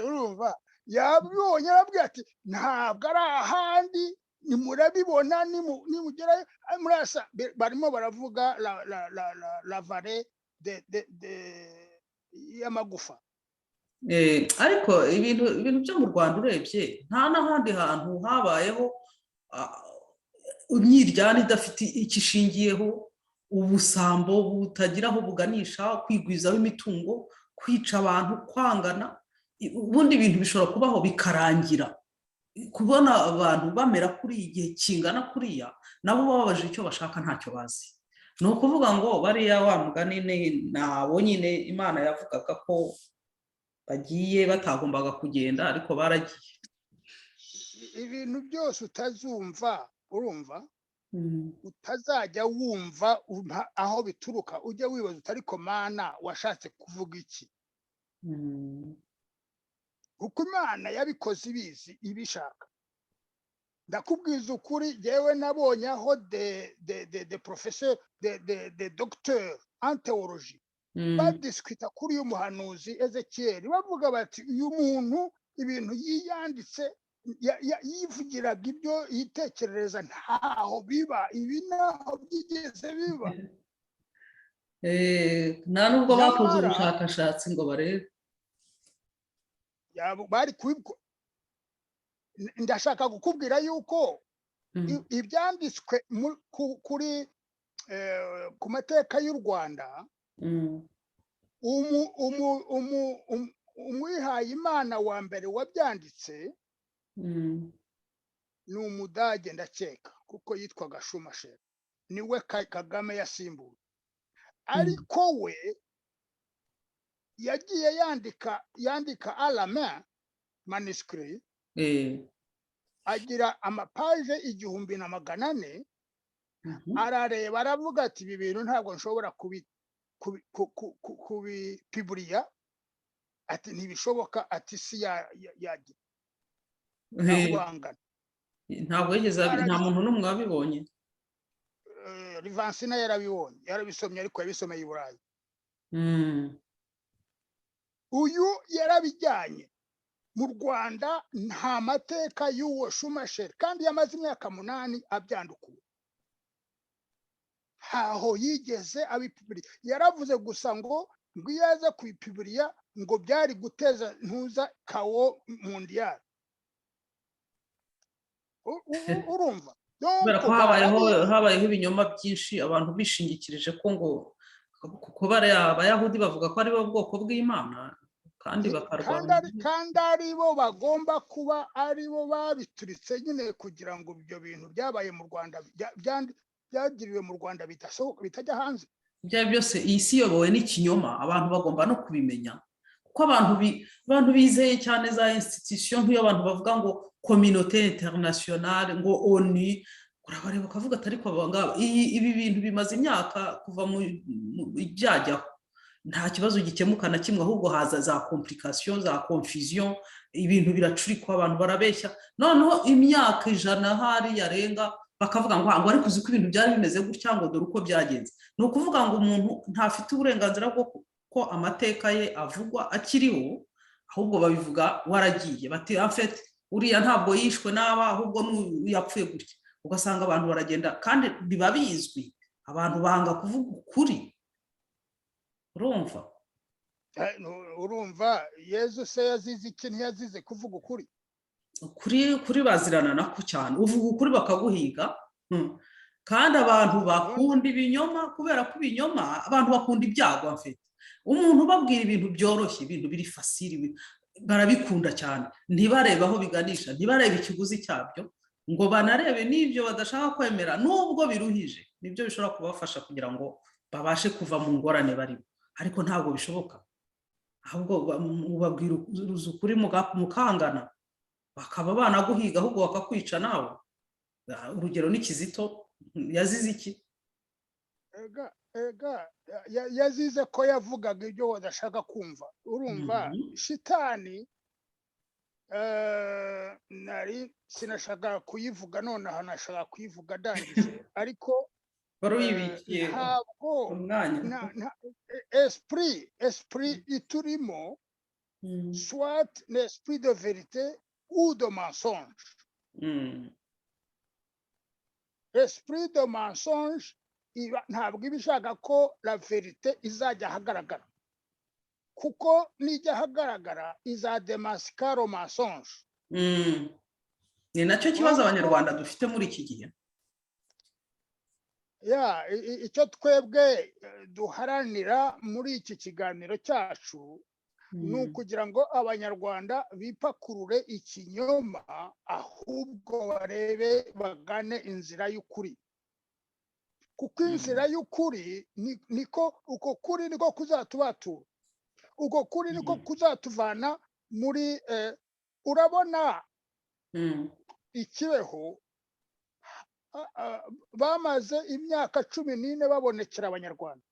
urumva yabonye arabwira ati ntabwo ari ahandi nimurabibona nimugerayo murasa barimo baravuga la vallée de y'amagufa ariko ibintu byo mu Rwanda urebye nta n'ahandi hantu habayeho imyiryane idafite ikishingiyeho ubusambo butagira aho buganisha kwigwizaho imitungo kwica abantu kwangana ubundi ibintu bishobora kubaho bikarangira kubona abantu bamera kuri igihe kingana kuriya nabo bababaje icyo bashaka ntacyo bazi ni ukuvuga ngo bariya wa mugani nabo nyine Imana yavugaga ko bagiye batagombaga kugenda ariko baragiye ibintu byose utazumva urumva utazajya wumva aho bituruka ujye wibaza utariko Mana washatse kuvuga iki kuko Imana yabikoze ibizi ibishaka ndakubwiza ukuri jewe nabonye aho de professeur de docteur en théologie badiskwita kuri uyu muhanuzi Ezekiyeli bavuga bati uyu muntu ibintu yiyanditse yivugiraga ibyo yitekerereza ntaho biba ibi naho byigeze biba nta nubwo bakoze ubushakashatsi ngo barebe bari kubibwo ndashaka kukubwira yuko ibyanditswe kuri ku mateka y'u Rwanda umwihaye Imana wa mbere wabyanditse ni Umudage ndakeka kuko yitwaga Schumacher niwe Kagame yasimbuye ariko we yagiye yandika à la main manuscrit agira amapaje 1400 arareba aravuga ati ibi bintu ntabwo nshobora kubipiburiya ati ntibishoboka ati si yagira ntabwo yigeze nta muntu n'umwe wabibonye Rivansina yarabibonye yarabisomye ariko yabisomeye i Burayi uyu yarabijyanye mu Rwanda nta mateka y'uwo Schumacher kandi yamaze imyaka 8 abyandukuye haho yigeze abipiburiya yaravuze gusa ngo yaza kubipiburiya ngo byari guteza ntuza kawo mondial urumva kubera ko habayeho ibinyoma byinshi abantu bishingikirije ko ngo kuba abayahudi bavuga ko ari bo bwoko bw'Imana kandi bakarwana kandi ari bo bagomba kuba ari bo babituritse nyine kugira ngo ibyo bintu byabaye mu Rwanda byagiriwe mu Rwanda bitajya hanze ibyo byose iyi si yobowe n'ikinyoma abantu bagomba no kubimenya kuko abantu bizeye cyane za institution nk'iyo abantu bavuga ngo communauté internationale ngo ONU urabareba ukavuga atari ko abangaba ibi bintu bimaze imyaka kuva mu byajyaho nta kibazo gikemuka na kimwe ahubwo haza za complication za confusion ibintu biracurikwa abantu barabeshya noneho imyaka 100 hari yarenga bakavuga ngo ariko uzi ko ibintu byari bimeze gutya ngo dore uko byagenze ni ukuvuga ngo umuntu ntafite uburenganzira bwo ko amateka ye avugwa akiriho ahubwo babivuga waragiye bati en fait uriya ntabwo yishwe n'aba ahubwo yapfuye gutya ugasanga abantu baragenda kandi biba bizwi abantu banga kuvuga ukuri urumva Yezu se yazize iki ntiyazize kuvuga ukuri kuri bazirana nako cyane uvuga ukuri bakaguhiga kandi abantu bakunda ibinyoma kubera ko ibinyoma abantu bakunda ibyago afite umuntu babwira ibintu byoroshye ibintu biri fasiri barabikunda cyane ntibarebe aho biganisha ntibarebe ikiguzi cyabyo ngo banarebe n'ibyo badashaka kwemera nubwo biruhije nibyo bishobora kubafasha kugira ngo babashe kuva mu ngorane barimo ariko ntabwo bishoboka ahubwo ubabwira ukuri mukangana bakaba banaguhiga ahubwo bakakwica nawe. Urugero ni Kizito, yazize iki? ega yazize ko yavugaga ibyo badashaka kumva. Urumva shitani nari sinashaka kuyivuga, none hanashaka kuyivuga ndangije, ariko ntabwo esprit iturimo soit l'esprit de vérité ou de mensonge. Esprit de mensonge ntabwo ibishaka ko la vérité izajya ahagaragara, kuko nijya ahagaragara izademaska le mensonge. Ni nacyo kibazo abanyarwanda dufite muri iki gihe. Icyo twebwe duharanira muri iki kiganiro cyacu ni ukugira ngo abanyarwanda bipakurure ikinyoma, ahubwo barebe bagane inzira y'ukuri, kuko inzira y'ukuri niko uko kuri niko kuzatubatura, uko kuri niko kuzatuvana muri urabona ikibeho bamaze imyaka 14 babonekera abanyarwanda,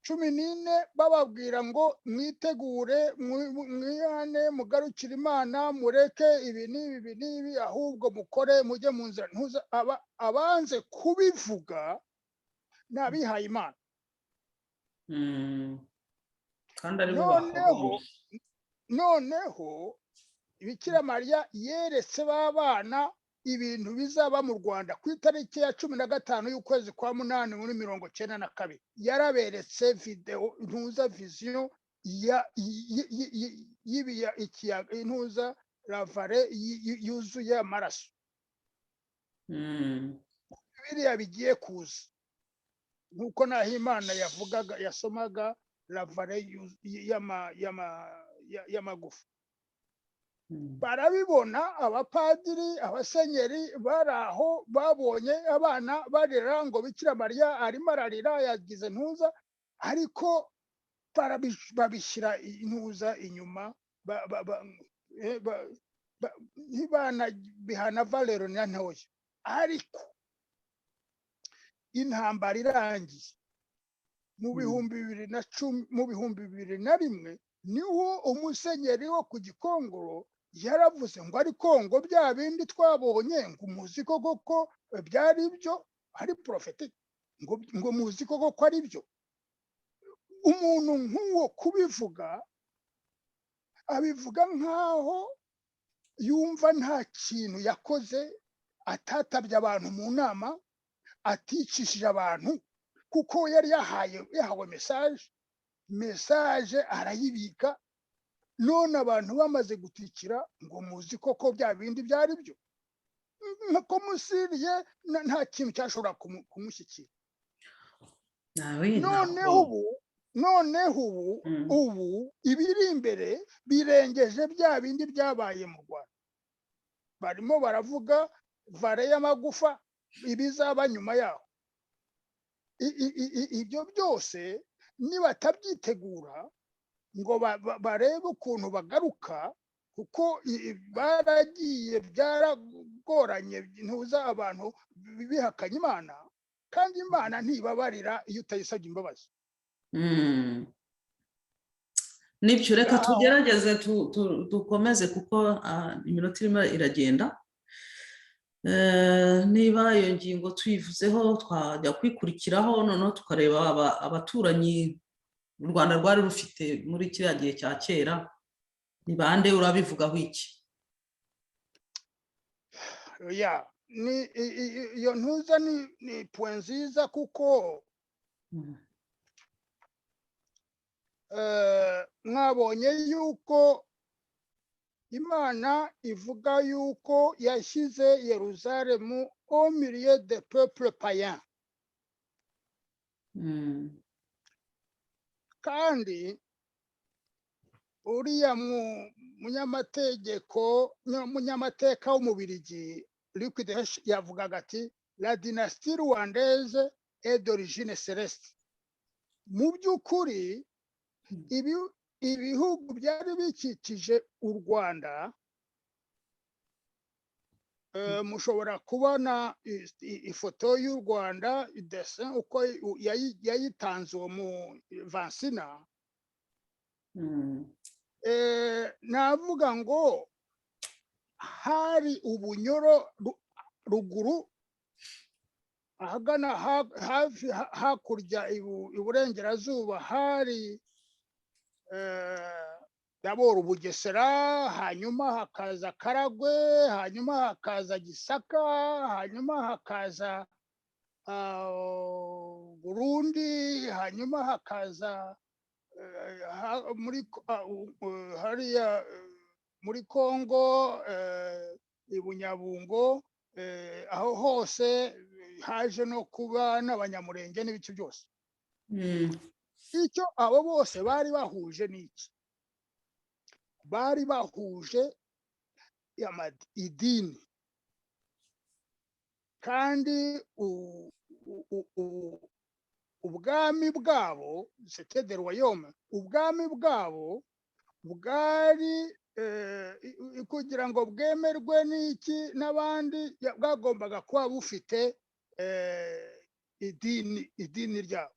14 bababwira ngo mwitegure, mwihane, mugarukire Imana, mureke ibi n'ibi, ahubwo mukore mujye mu nzira. Abanze kubivuga n'abihaye Imana. Kandi ari bo noneho Bikira Mariya yeretse b'abana ibintu bizaba mu Rwanda ku itariki ya 15 y'ukwezi kwa 8 muri 1992. Yaraberetse video ntuza vision yibiya ikiyaga intuza ravare yuzuye amaraso. Biriya bigiye kuza nkuko Naho Imana yavugaga, yasomaga ravare y'amagufa. Barabibona abapadiri, abasenyeri baraho, babonye abana barira ngo Bikira Mariya arimo ararira, yagize ntuza, ariko babishyira intuza inyuma, ntibana bihana valero na ntoya. Ariko intambara irangiye mu 2010 mu 2001 niho umusenyeri wo ku Gikongoro yaravuze ngo ariko ngo bya bindi twabonye ngo muzi koko byari byo, ari prophetic, ngo muzi koko ari byo. Umuntu nk'uwo kubivuga abivuga nkaho yumva nta kintu yakoze, atatabye abantu mu nama, aticishije abantu, kuko yari yahawe message arayibika. None abantu bamaze gutikira ngo muzi koko bya bindi byari byo, nko musiriye nta kintu cyashobora kumushyikira. Noneho ubu ibiri imbere birengeje bya bindi byabaye mu Rwanda. Barimo baravuga vare y'amagufa, ibizaba nyuma yaho. Ibyo byose nibatabyitegura ngo barebe ukuntu bagaruka, kuko baragiye byaragoranye ntuza abantu bihakanye Imana, kandi Imana ntibabarira iyo utayisabye imbabazi. Nibyo, reka tugerageze dukomeze kuko iminota irimo iragenda. Niba iyo ngingo tuyivuzeho twajya kwikurikiraho, noneho tukareba abaturanyi u Rwanda rwari rufite muri kiriya gihe cya kera, ni bande, urabivugaho iki? Iyo ntuza ni point nziza, kuko mwabonye yuko Imana ivuga yuko yashyize Yerusalemu au milieu des peuples païens. Kandi uriya munyamateka w'umubirigi Luc de Heusch yavugaga ati la dynastie rwandaise est d'origine céleste. Mu by'ukuri ibihugu byari bikikije u Rwanda, mushobora kubona ifoto y'u Rwanda uko yayitanze uwo mu Vansina. Navuga ngo hari ubunyoro ruguru ahagana hafi hakurya iburengerazuba, hari dabora Bugesera, hanyuma hakaza Karagwe, hanyuma hakaza Gisaka, hanyuma hakaza Burundi, hanyuma hakaza hariya muri Kongo, Bunyabungo, aho hose haje no kuba n'abanyamurenge n'ibice byose. Icyo abo bose bari bahuje n'iki? Bari bahuje idini, kandi ubwami bwabo c'était des royaumes, ubwami bwabo bwari kugira ngo bwemerwe n'iki n'abandi, bwagombaga kuba bufite idini ryabo.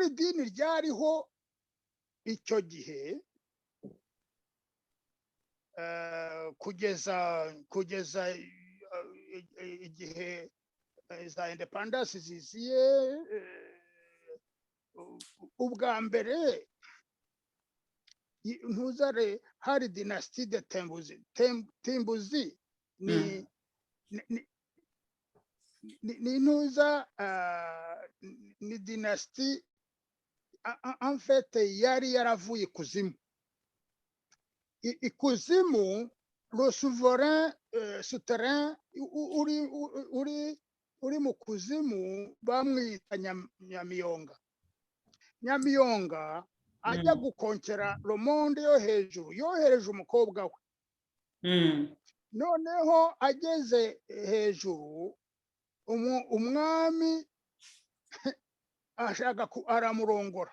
Idini ryariho icyo gihe kugeza igihe za independence ziziye. Ubwa mbere ntuzare hari dynastie de Timbuzi, ni ntuza ni dynastie en fait yari yaravuye ikuzimu. Ikuzimu, le souverain souterrain uri mu kuzimu bamwita Nyamiyonga. Nyamiyonga ajya gukonkera le monde yo hejuru, yohereje umukobwa we. Noneho ageze hejuru, umwami ashaka aramurongora.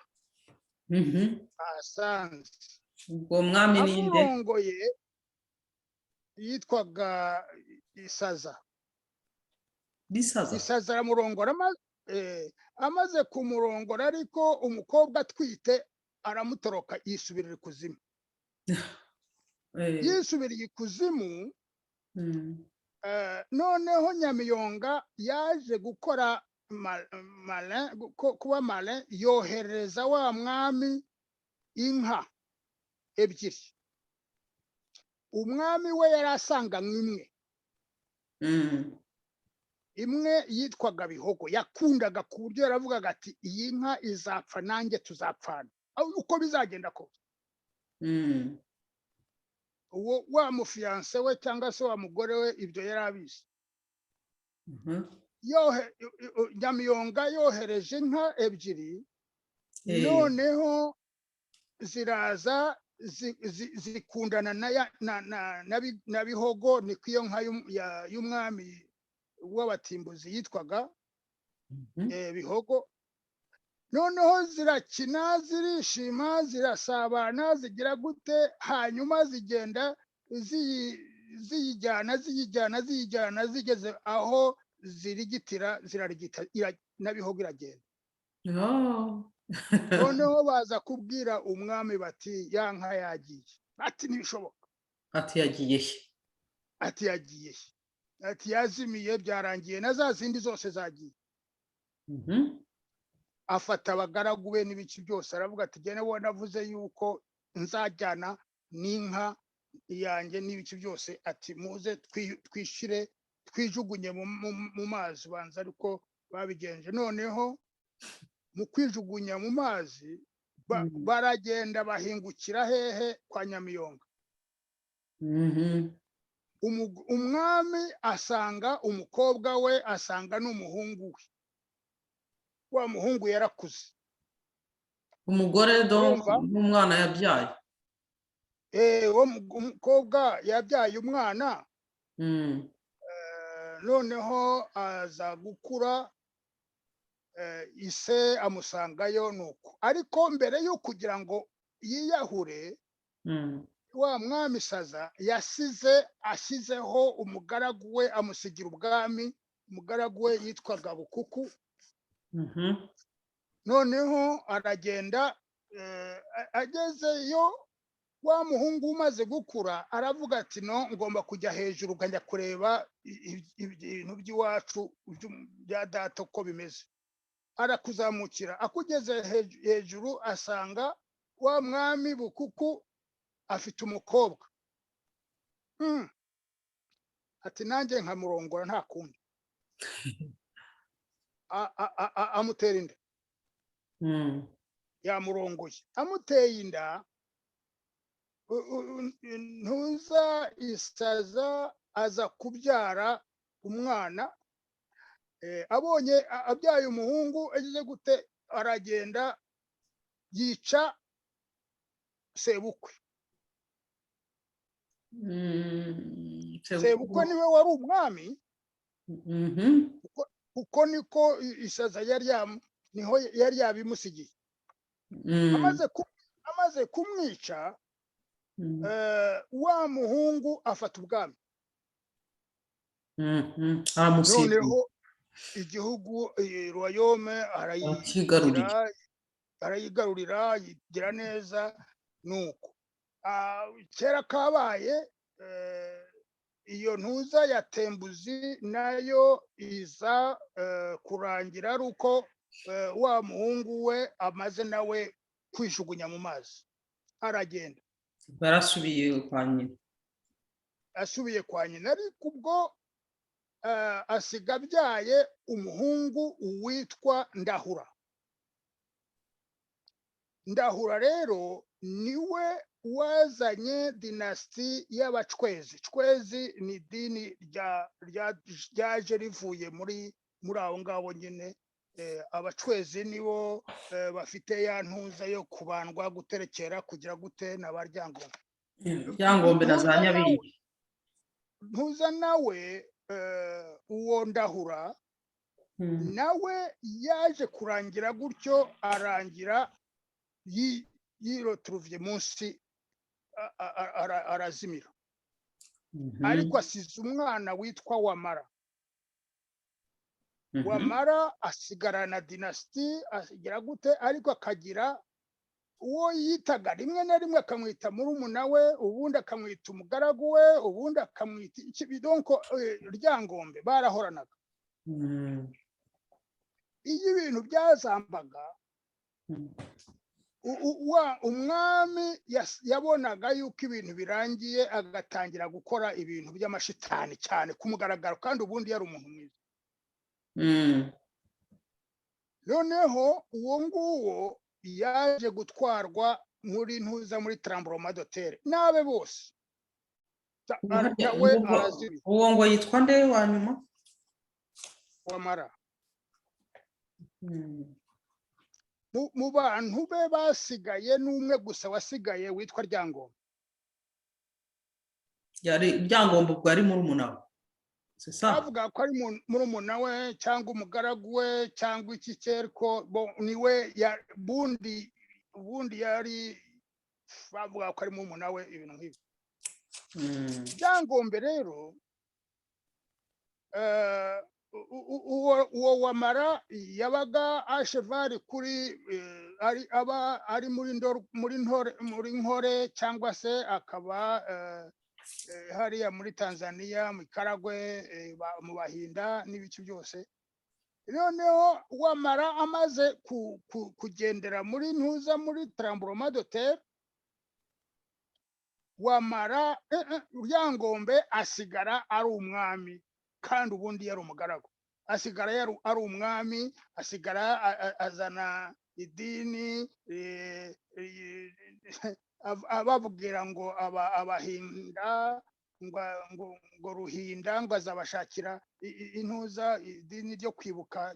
Asanze ubwo mwami ninde? Amurongoye yitwaga Isaza. Isaza aramurongora, amaze kumurongora ariko umukobwa atwite aramutoroka yisubirira ikuzimu. Yisubiriye ikuzimu. Noneho Nyamiyonga yaje gukora kuba malin, yohereza wa mwami inka ebyiri. Umwami we yari asanganywe imwe yitwaga Bihogo, yakundaga ku buryo yaravugaga ati iyi nka izapfa nanjye tuzapfana uko bizagenda kose. Wa mufiance we cyangwa se wa mugore we ibyo yari abizi. Nyamiyonga yohereje inka ebyiri, noneho ziraza zikundana na Bihogo. Ni iyo nka y'umwami w'abatimbuzi yitwaga Bihogo. Noneho zirakina, zirishima, zirasabana, zigira gute, hanyuma zigenda ziyijyana zigeze aho zirigitira, zirarigita na Bihogo iragenda. Noneho baza kubwira umwami bati ya nka yagiye. Ati ntibishoboka. Ati yagiye he? Ati yagiye he? Ati yazimiye, byarangiye, na za zindi zose zagiye. Afata abagaragu be n'ibiki byose, aravuga ati gene wo navuze yuko nzajyana n'inka yanjye n'ibiki byose, ati muze twishire twijugunye mu mazi. Banza ariko babigenje. Noneho mu kwijugunya mu mazi baragenda bahingukira hehe? Kwa Nyamiyonga. Umwami asanga umukobwa we, asanga n'umuhungu we. Wa muhungu yarakuze. Umugore n'umwana yabyaye. Umukobwa yabyaye umwana. Noneho aza gukura, ise amusangayo nuko, ariko mbere yo kugira ngo yiyahure wa mwami saza ashyizeho umugaragu we, amusigira ubwami. Umugaragu we yitwaga Bukuku. noneho aragenda, agezeyo wa muhungu umaze gukura aravuga ati no, ngomba kujya hejuru ukajya kureba ibintu by'iwacu bya data uko bimeze. Arakuzamukira, akugeze hejuru asanga wa mwami Bukuku afite umukobwa. Ati nanjye nkamurongora nta kundi. Amutera inda. Yamurongoye, amuteye inda. Ntuza isaza aza kubyara umwana. Abonye abyaye umuhungu agize gute, aragenda yica sebukwe. Sebukwe niwe wari umwami. Kuko niko isaza niho yari yabimusigiye. Amaze kumwica, wa muhungu afata ubwami. Noneho igihugu royaume arayigarurira, yigira neza. nuko kera kabaye, iyo ntuza ya tembuzi nayo iza kurangira ari uko wa muhungu we amaze nawe kwishugunya mu mazi, aragenda. Barasubiye kwa nyina. Asubiye kwa nyina, ariko ubwo asiga abyaye umuhungu witwa Ndahura. Ndahura rero niwe wazanye dinasti y'abacwezi. Cwezi ni idini ryaje rivuye muri aho ngaho nyine. Abacwezi nibo bafite ya ntuza yo kubandwa, guterekera, kugira gute n'abaryangombe. Ryangombe na za Nyabingi. Ntuza nawe uwo Ndahura nawe yaje kurangira gutyo, arangira yiroturuvye munsi, arazimira. Ariko asize umwana witwa Wamara. Wamara asigarana dinasti, asigira gute, ariko akagira uwo yitaga rimwe na rimwe akamwita murumuna we, ubundi akamwita umugaragu we, ubundi akamwita ikibidonko. Ryangombe barahoranaga. Iyo ibintu byazambaga, umwami yabonaga yuko ibintu birangiye, agatangira gukora ibintu by'amashitani cyane kumugaragaro, kandi ubundi yari umuntu mwiza. Noneho uwo nguwo yaje gutwarwa muri ntuza, muri tremblement de terre, nabe bose nawe arazibira. Uwo ngo yitwa nde wa nyuma? Wamara. Mu bantu be basigaye n'umwe gusa wasigaye witwa Ryangombe. Yari Ryangombe ubwo ari murumuna we. Avuga ko ari murumuna we cyangwa umugaragu we cyangwa iki cyerko, niwe ubundi yari bavuga ko ari murumuna we, ibintu nk'ibyo. Ryangombe rero uwo Wamara yabaga ashevari kuri ari muri nkore, cyangwa se akaba hariya muri Tanzania mu Karagwe, mu Bahinda n'ibiki byose. Noneho Wamara amaze kugendera muri ntuza, muri tremblement de terre, Wamara Ryangombe asigara ari umwami, kandi ubundi yari umugaragu. Asigara ari umwami, asigara azana idini, ababwira ngo abahinda, ngo Ruhinda, ngo azabashakira intuza, idini ryo kwibuka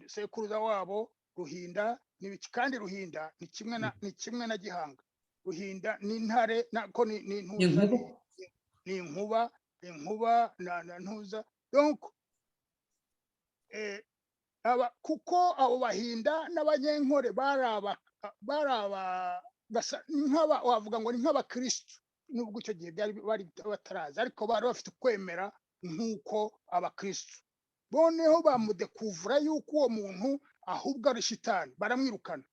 sekuruza wabo Ruhinda n'ibiki. Kandi Ruhinda ni kimwe na Gihanga. Ruhinda ni intare, nako ni intuza, ni inkuba na ntuza. Donc kuko abo bahinda n'abanyenkore wavuga ngo ni nk'abakristo, nubwo icyo gihe bari bataraza, ariko bari bafite kwemera nk'uko abakristo. Boneho bamudekuvura yuko uwo muntu ahubwo ari shitani, baramwirukana.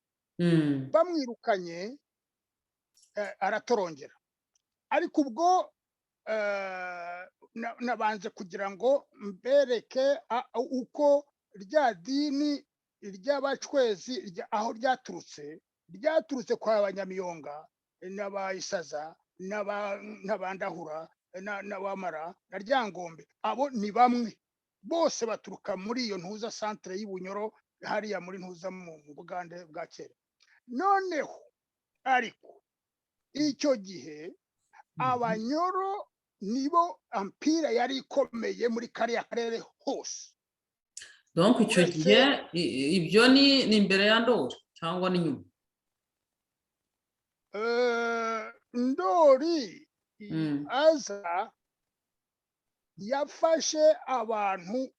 Bamwirukanye aratorongera. Ariko ubwo nabanze kugira ngo mbereke uko rya dini ry'abacwezi aho ryaturutse kwa abanyamiyonga n'abayisaza n'abandahura n'abamara na ryangombe. Abo ni bamwe, bose baturuka muri iyo ntuza centre y'Ibunyoro hariya muri ntuza mu Bugande bwa kera. Noneho ariko icyo gihe abanyoro nibo empire yari ikomeye muri kariya karere hose. Donc icyo gihe ibyo ni imbere ya Ndori cyangwa ni nyuma? Ndori aza yafashe abantu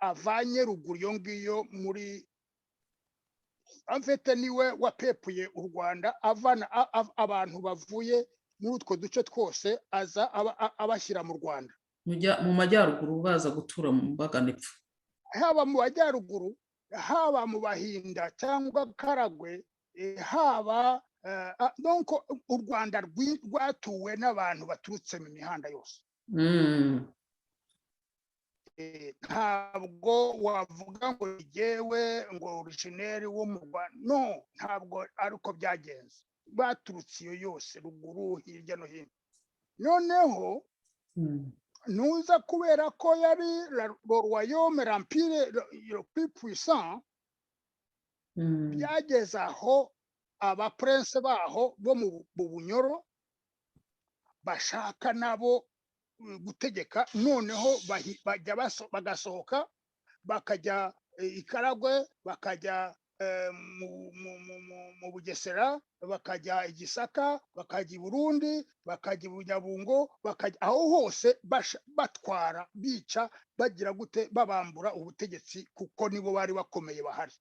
avanye ruguru iyo ngiyo muri amfete, niwe wapepuye u Rwanda avana abantu bavuye muri utwo duce twose, aza abashyira mu Rwanda mu majyaruguru, baza gutura mu Baganepfo, haba mu majyaruguru, haba mu Bahinda cyangwa Karagwe, haba donc u Rwanda rwatuwe n'abantu baturutse mu mihanda yose. Ntabwo wavuga ngo yewe ngo originaire wo mu Rwanda, no, ntabwo ariko byagenze. Baturutse iyo yose ruguru, hirya no hino. Noneho nuza kubera ko yari royaume l'empire le plus puissant, byageze aho abaprince baho bo mu Bunyoro bashaka nabo gutegeka. Noneho bagasohoka bakajya Ikaragwe, bakajya mu Bugesera, bakajya Igisaka, bakajya i Burundi, bakajya i Bunyabungo, bakajya aho hose batwara, bica, bagira gute, babambura ubutegetsi, kuko nibo bari bakomeye bahari.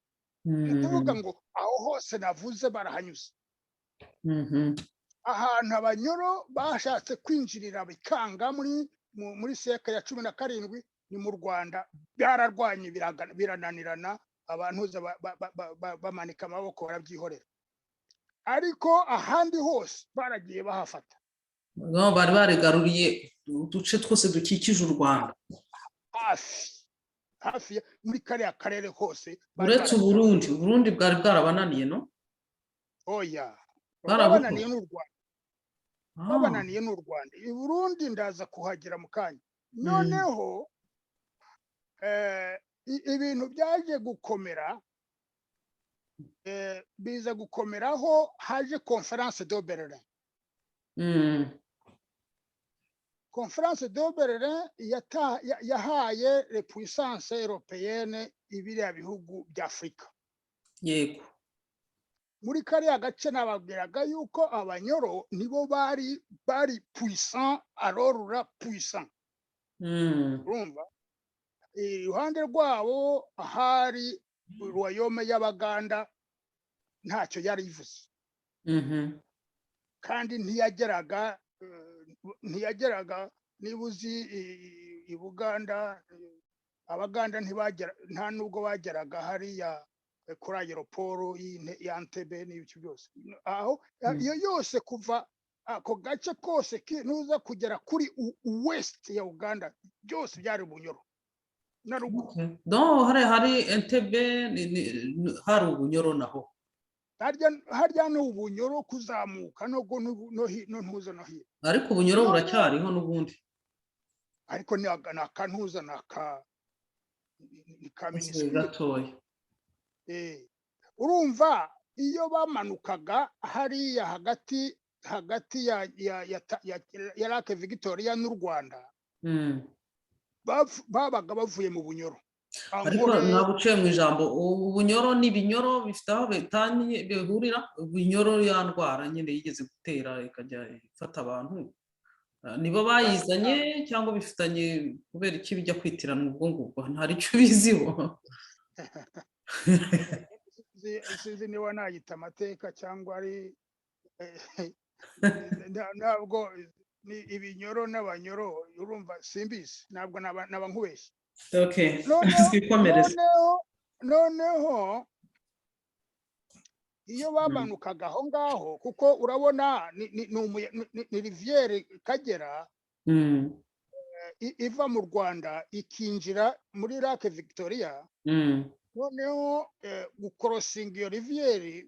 Ukuvuga ngo aho hose navuze barahanyuze. Ahantu abanyoro bashatse kwinjirira bikanga muri siècle ya 17 ni mu Rwanda. Byararwanye birananirana, abantu bamanika amaboko barabyihorera. Ariko ahandi hose baragiye bahafata. No, bari barigaruriye uduce twose dukikije u Rwanda, hafi muri kariya karere hose. uretse Uburundi bwari bwarabananiye, no? Oya, barabananiye n'u Rwanda. Babananiye n'u Rwanda. I Burundi ndaza kuhagera mu kanya. Noneho ibintu byaje gukomera, biza gukomeraho haje Conférence de Berlin. Conférence de Berlin yahaye les puissances européennes ibiriya bihugu by'Afrika. Yego. Muri kariya gace nababwiraga yuko abanyoro nibo bari puissant, arorura puissant. Urumva? Iruhande rwabo hari royaume y'Abaganda, ntacyo yari ivuze. Kandi ntiyageraga nibuzi i Buganda, Abaganda ntibagera, nta nubwo bageraga hariya kuri aeroport y'Entebbe n'ibyo byose. Aho iyo yose kuva ako gace kose nuza kugera kuri west ya Uganda, byose byari Bunyoro na ruguru. No, hari Entebbe, hari Ubunyoro naho. Harya no Ubunyoro kuzamuka no ntuza no hino. Ariko Ubunyoro buracyariho n'ubundi. Ariko ni akantuza ni kaminisitiri gatoya. Urumva iyo bamanukaga hariya hagati ya Lake Victoria n'u Rwanda, babaga bavuye mu Bunyoro. Ariko nabuciye mu ijambo, Ubunyoro n'ibinyoro bifite aho betanye bihurira. Ubunyoro ya ndwara nyine yigeze gutera ikajya ifata abantu, nibo bayizanye cyangwa bifitanye kubera iki bijya kwitirana ubwo ngubwo? Ntari cyo biziho. sinzi niba nayita amateka cyangwa ari ntabwo ni ibinyoro n'abanyoro urumva simbizi ntabwo naba nkubeshye. Okay. Twikomereze. Noneho iyo bamanukaga aho ngaho kuko urabona ni riviere Kagera iva mu Rwanda ikinjira muri Lake Victoria. Noneho gukorosinga iyo riviere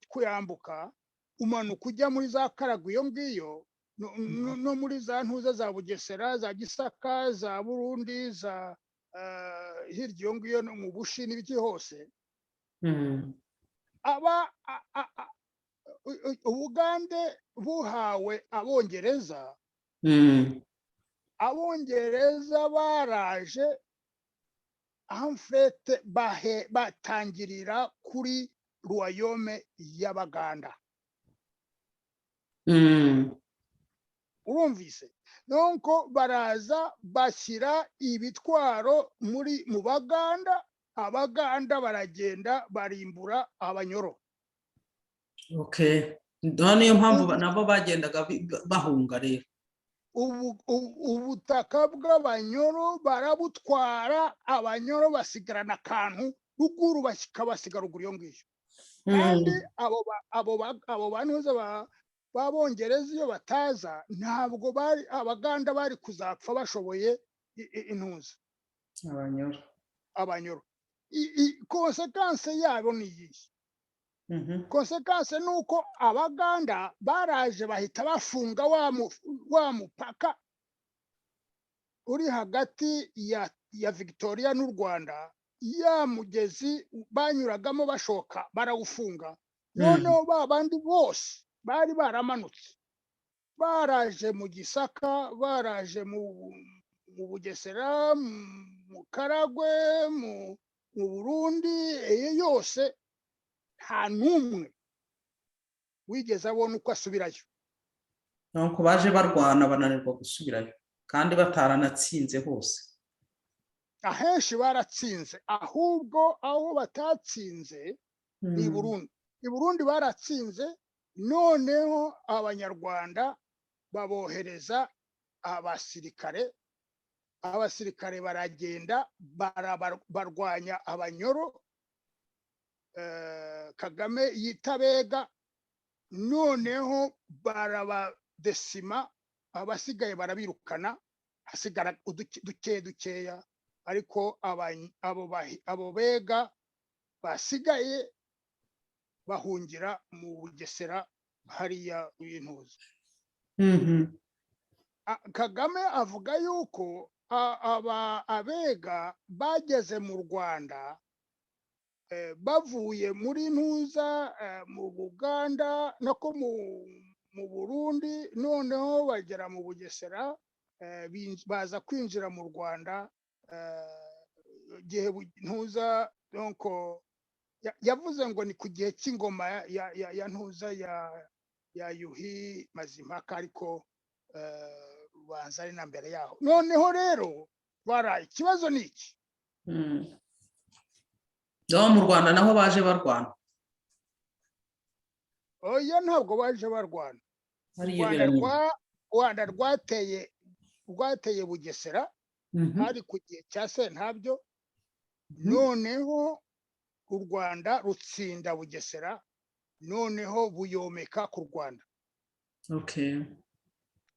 kuyambuka umanuka ujya muri za Karagwe iyo ngiyo no muri za ntuza za Bugesera za Gisaka za Burundi za hirya iyo ngiyo no mu Bushi n'ibiki hose. Ubugande buhawe Abongereza. Abongereza baraje amfete batangirira kuri Royaume y'Abaganda. Urumvise nonko baraza bashyira ibitwaro mu Baganda. Abaganda baragenda barimbura Abanyoro. Okay, niyo mpamvu nabo bagendaga bahunga rero. Ubutaka bw'Abanyoro barabutwara, Abanyoro basigarana akantu ruguru bakabasigara ruguru iyo ngiyo. Kandi abo bantu b'Abongereza iyo bataza ntabwo Abaganda bari kuzapfa bashoboye intuza Abanyoro. Konsekanse yabo ni iyi. Konsekanse nuko Abaganda baraje bahita bafunga wa mupaka uri hagati ya Victoria n'u Rwanda. Ya mugezi banyuragamo bashoka barawufunga. Noneho babandi bose bari baramanutse baraje mu Gisaka, baraje mu Bugesera, mu Karagwe, mu Burundi yose nta numwe wigeze abona uko asubirayo. Nuko baje barwana bananirwa gusubirayo kandi bataranatsinze hose. Ahenshi baratsinze, ahubwo aho batatsinze ni Burundi. I Burundi baratsinze. Noneho Abanyarwanda babohereza abasirikare baragenda barwanya Abanyoro. Kagame yitabega. Noneho barabadesima, abasigaye barabirukana, hasigara dukeya. Ariko abo bega basigaye bahungira mu Bugesera hariya y'intuza. Kagame avuga yuko abega bageze mu Rwanda bavuye muri ntuza mu Buganda no mu Burundi. Noneho bagera mu Bugesera baza kwinjira mu Rwanda gihe ntuza. Donc yavuze ngo ni ku gihe cy'ingoma ya ntuza ya Yuhi Mazimpaka, ariko banza ari na mbere yaho. Noneho rero ikibazo ni iki. Mu Rwanda naho baje barwana. Oya, ntabwo baje barwana. Rwanda rwateye Bugesera hari ku gihe cya Sentabyo. Noneho u Rwanda rutsinda Bugesera, noneho buyomeka ku Rwanda. Okay.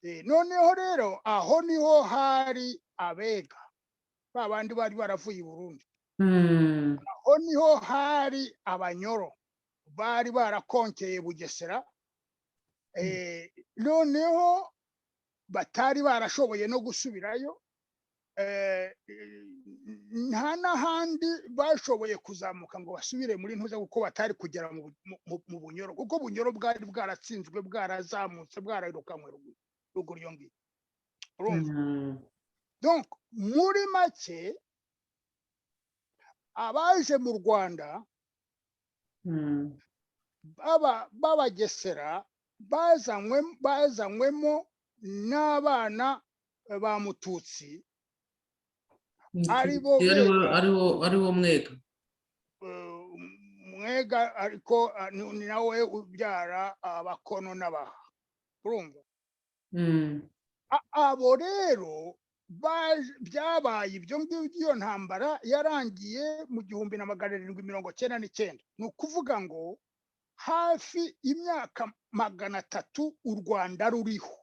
Noneho rero aho niho hari abega babandi bari baravuye i Burundi. Aho niho hari Abanyoro bari barakonkeye Bugesera. Noneho batari barashoboye no gusubirayo. Nta n'ahandi bashoboye kuzamuka ngo basubire muri ntuza kuko batari kugera mu Bunyoro, kuko Bunyoro bwari bwaratsinzwe, bwarazamutse, bwarayirukanywe ruguru iyo ngiyo. Donc muri make abaje mu Rwanda b'Abagesera bazanywemo n'abana ba Mututsi, aribo Mwega. umwega ariko ni nawe ubyara abakono n'abaha urumva abo rero byabaye ibyo ngibyo ntambara yarangiye mu 1799 ni ukuvuga ngo hafi imyaka 300 u Rwanda ruriho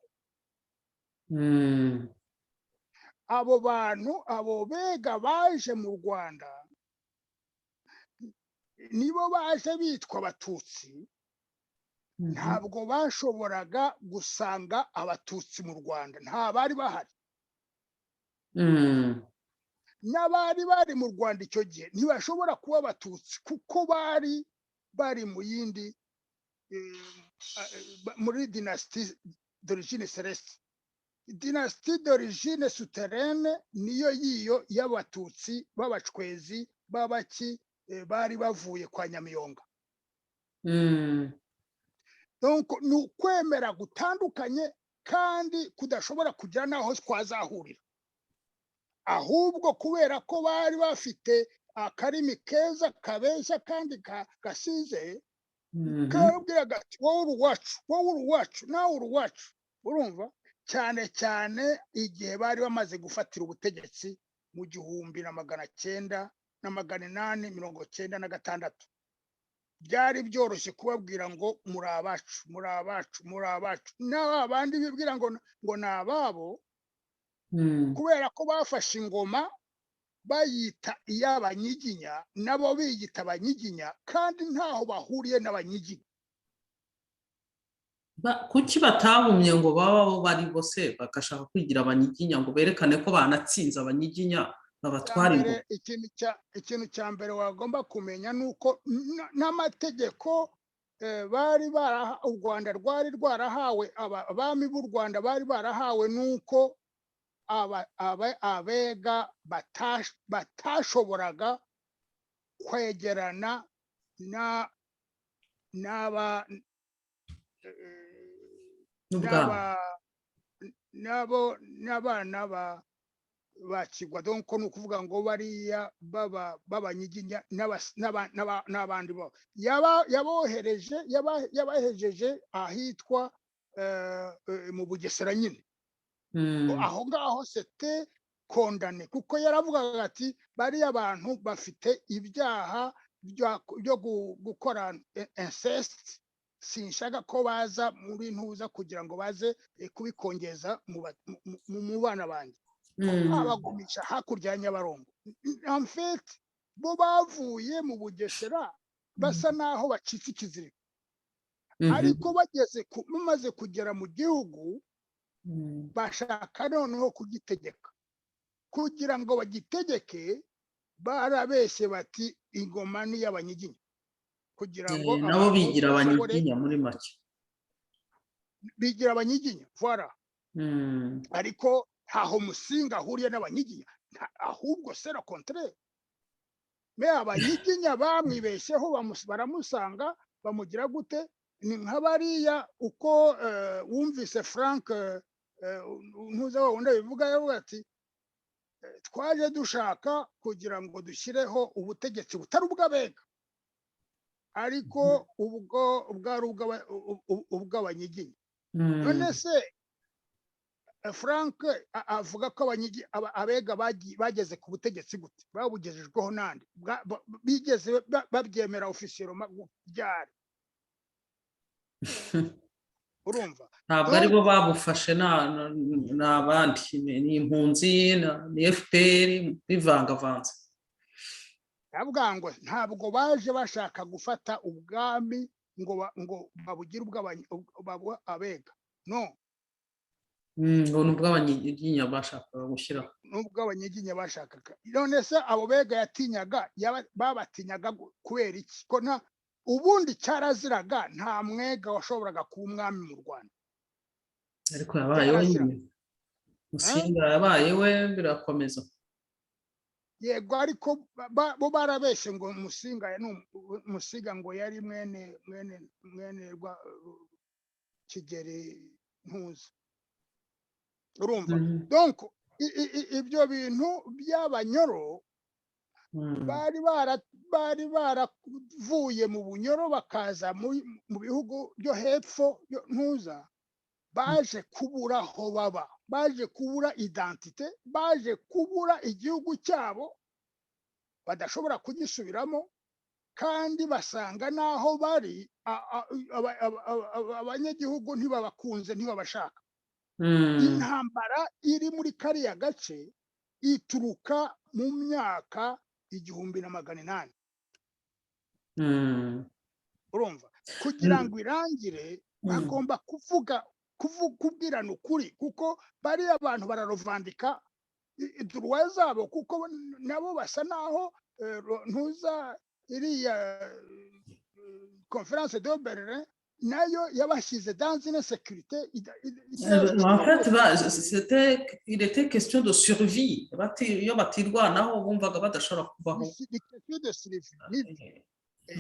abo bantu abo bega baje mu Rwanda nibo baje bitwa abatutsi ntabwo bashoboraga gusanga abatutsi mu Rwanda nta bari bahari n'abari bari mu Rwanda icyo gihe ntibashobora kuba abatutsi kuko bari mu yindi muri dynastie d'origine céleste dynastie d'origine souterraine niyo yiyo y'abatutsi b'abacwezi b'abaki bari bavuye kwa Nyamiyonga donc ni ukwemera gutandukanye kandi kudashobora kugira naho twazahurira ahubwo kubera ko bari bafite akarimi keza kabeshya kandi gasize kabwira gati wowe uruwacu nawe uruwacu urumva cyane cyane igihe bari bamaze gufatira ubutegetsi mu 1896 byari byoroshye kubabwira ngo muri abacu n'abandi bibwira ngo nababo kubera ko bafashe ingoma bayita iy'abanyiginya nabo biyita abanyiginya kandi ntaho bahuriye n'abanyiginya kuki batahumye ngo baba bari bose bagashaka kwigira abanyiginya ngo berekane ko banatsinze abanyiginya babatwara ingoma ikintu cya mbere wagomba kumenya nuko n'amategeko u Rwanda rwari rwarahawe abami b'u Rwanda bari barahawe nuko abega batashoboraga kwegerana n'abana bakigwa donc ni ukuvuga ngo bariya b'abanyiginya n'abandi bo yabahejeje ahitwa mu Bugesera nyine aho ngaho c'était condamné kuko yaravugaga ati bariya abantu bafite ibyaha byo gukora inceste sinshaka ko baza muri ntuza kugira ngo baze kubikongeza mu bana banjye abagumisha hakurya ya Nyabarongo en fait bo bavuye mu Bugesera basa naho bacitse ikiziriko ariko bamaze kugera mu gihugu bashaka noneho kugitegeka kugira ngo bagitegeke barabeshye bati ingoma ni y'abanyiginya kugira ngo nabo bigira abanyiginya muri make bigira abanyiginya voilà ariko ntaho musinga ahuriye n'abanyiginya ahubwo c'est le contraire mais abanyiginya bamwibeshyeho baramusanga bamugira gute ni nk'abariya uko wumvise Frank ntuza wundi bivuga yavuga ati twaje dushaka kugira ngo dushyireho ubutegetsi butari ubw'abega ariko ubwo bwari ubw'abanyiginya none se Frank avuga ko abega bageze ku butegetsi gute babugejejweho nande bigeze babyemera officiellement byari urumva ntabwo ari bo babufashe n'abandi ni impunzi ni FPR bivangavanze ntabwo baje bashaka gufata ubwami ngo babugire abega no nubwo abanyiginya bashakaga gushyiraho nubwo abanyiginya bashakaga none se abo bega yatinyaga babatinyaga kubera iki ko ubundi cyaraziraga nta mwega washoboraga kuba umwami mu Rwanda ariko yabayeho nyine musinga yabaye we birakomeza yego ariko bo barabeshye ngo musinga ngo yari mwene Kigeri ntuza urumva donc ibyo bintu by'abanyoro bari baravuye mu bunyoro bakaza mu bihugu byo hepfo ntuza, baje kubura aho baba, baje kubura identite, baje kubura igihugu cyabo badashobora kugisubiramo, kandi basanga naho bari abanyagihugu ntibabakunze, ntibabashaka. Intambara iri muri kariya gace ituruka mu myaka 1800. Urumva, kugira ngo irangire bagomba kubwirana ukuri, kuko bari abantu bararovandika droit zabo, kuko nabo basa naho ntuza iriya Conférence de Berlin nayo yabashyize dans une sécurité. En fait, il était question de survie. Iyo batirwanaho bumvaga badashobora kubaho.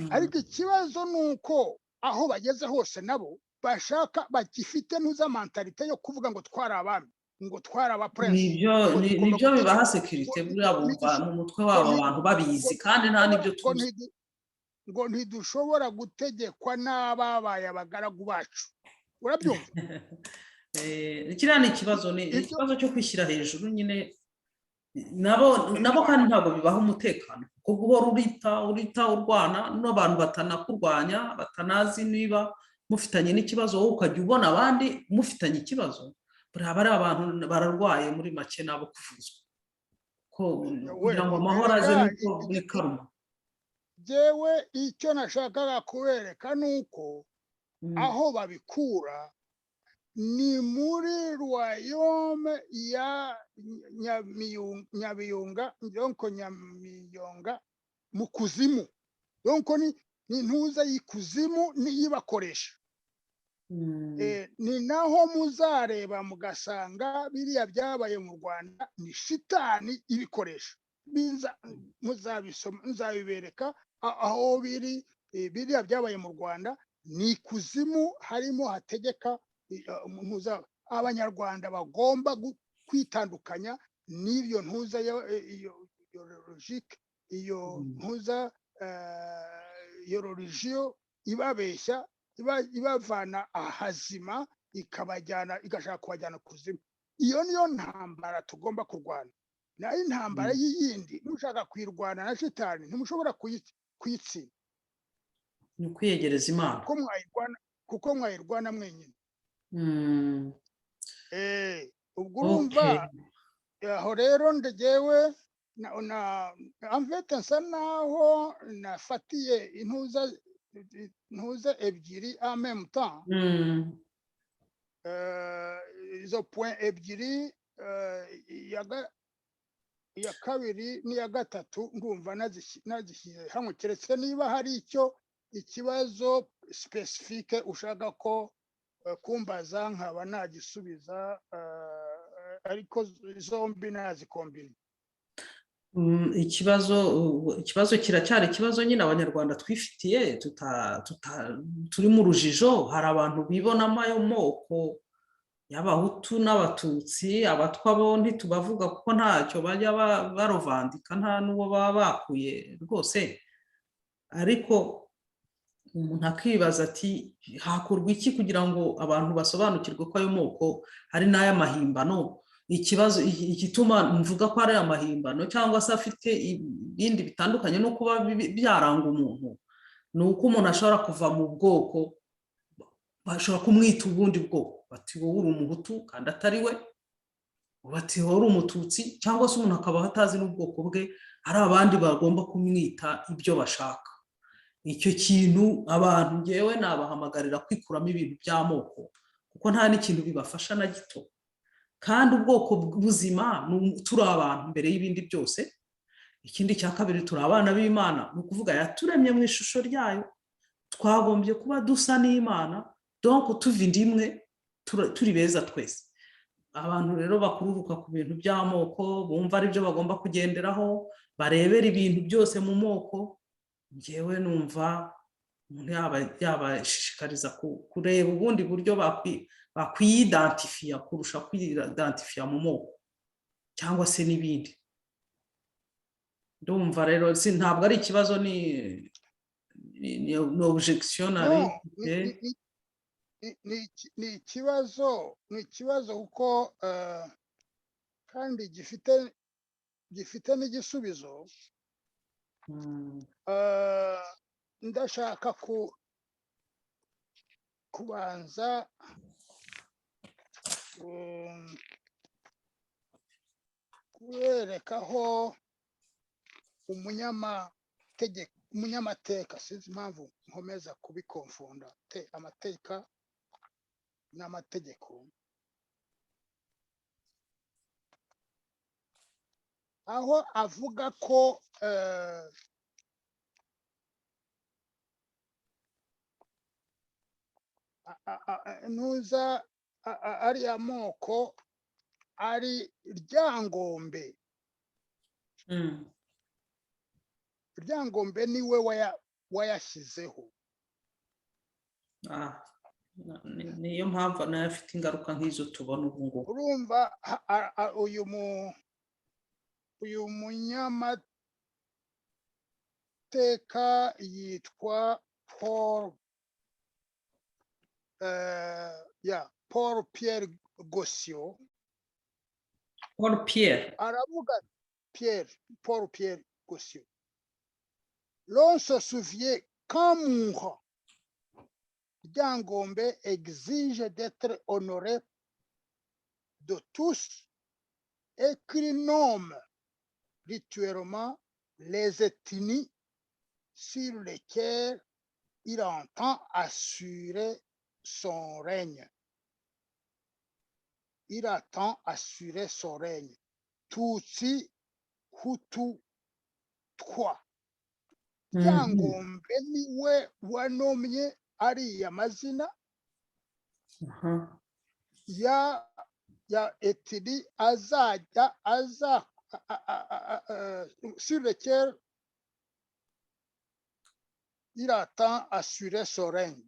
Ariko ikibazo nuko aho bageze hose nabo bashaka bagifite ntuza mentalite yo kuvuga ngo twara abami, ngo twara aba prince. Nibyo bibaha sécurité buriya bumva mu mutwe wabo abantu babizi, kandi nta nibyo tuzi. Ngo ntidushobora gutegekwa n'ababaye abagaragu bacu. Urabyumva? Kiriya ni ikibazo cyo kwishyira hejuru nyine, nabo kandi ntabwo bibaha umutekano, kuko guhora urita urwana n'abantu batanakurwanya, batanazi niba mufitanye n'ikibazo, wowe ukajya ubona abandi mufitanye ikibazo, buriya bari abantu bararwaye muri make nabo kuvuzwa kugira ngo amahoro aze ni karuma. Jewe icyo nashakaga kubereka nuko aho babikura ni muri royaume ya Nyabiyunga, donc Nyamiyonga mu kuzimu, donc ni ntuza y'ikuzimu niyibakoresha. Ni naho muzareba mugasanga biriya byabaye mu Rwanda ni shitani ibikoresha. Muzabisoma, nzabibereka aho biriya byabaye mu Rwanda ni ikuzimu, harimo hategeka abanyarwanda bagomba kwitandukanya n'ibyo ntuza iyo logique, iyo ntuza iyo religion ibabeshya, ibavana ahazima ikabajyana, igashaka kubajyana kuzimu. Iyo niyo ntambara tugomba kurwana. Nayo intambara y'iyindi mushaka kwirwana na shitani ntimushobora kuyitsinda. Ni kwiyegereza Imana, kuko mwayirwana mwenyine. Ubwo urumva aho rero ndegewe amvete nsa naho nafatiye intuza ebyiri en même temps. Izo point ebyiri, iya kabiri n'iya gatatu ndumva nazishyize hamwe, keretse niba hari ikibazo specifique ushaka ko kumbaza nkaba nagisubiza, ariko zombi nazikombina. Ikibazo kiracyari ikibazo nyine abanyarwanda twifitiye, turi mu rujijo. Hari abantu bibonamo ayo moko y'abahutu n'abatutsi, abatwa bo ntitubavuga kuko ntacyo bajya barovandika, nta n'uwo baba bakuye rwose. Ariko umuntu akibaza ati hakorwa iki kugira ngo abantu basobanukirwe ko ayo moko hari n'ay'amahimbano. Ikibazo igituma mvuga ko ari amahimbano cyangwa se afite ibindi bitandukanye no kuba byaranga umuntu, ni uko umuntu ashobora kuva mu bwoko, bashobora kumwita ubundi bwoko, bati wowe uri umuhutu kandi atari we, bati wowe uri umututsi, cyangwa se umuntu akaba atazi n'ubwoko bwe, hari abandi bagomba kumwita ibyo bashaka. Icyo kintu abantu ngewe nabahamagarira kwikuramo ibintu by'amoko, kuko nta n'ikintu bibafasha na gito. Kandi ubwoko buzima turi abantu mbere y'ibindi byose. Ikindi cya kabiri, turi abana b'Imana, ni ukuvuga yaturemye mu ishusho ryayo, twagombye kuba dusa n'Imana, donc tuva inda imwe, turi beza twese. Abantu rero bakururuka ku bintu by'amoko, bumva ari byo bagomba kugenderaho, barebera ibintu byose mu moko, ngewe numva umuntu yabashishikariza kureba ubundi buryo bakwiidentifiya kurusha kwiidentifiya mu moko cyangwa se n'ibindi. ndumva rero ntabwo ari ikibazo, ni objection nari no ni ikibazo kuko kandi gifite n'igisubizo. Ndashaka kubanza kuberekaho umunyamateka, sinzi impamvu nkomeza kubikonfunda amateka n'amategeko, aho avuga ko ntuza ari amoko ari ryangombe. Ryangombe niwe wayashyizeho. niyo mpamvu nayo afite ingaruka nk'izo tubona ubu ngubu. Urumva uyu munyamateka yitwa Paul Pierre Gosio. Paul Pierre. Aravuga Paul Pierre Gosio. L'on se souvient qu'un mourant, Ryangombe exige d'être honoré de tous et qu'il nomme rituellement les ethnies sur lesquelles il entend assurer son règne. Il attend assurer son règne. Tutsi, Hutu, Twa. Ryangombe niwe wanomye ariya mazina ya etini azajya sur lequel il attend assurer son règne.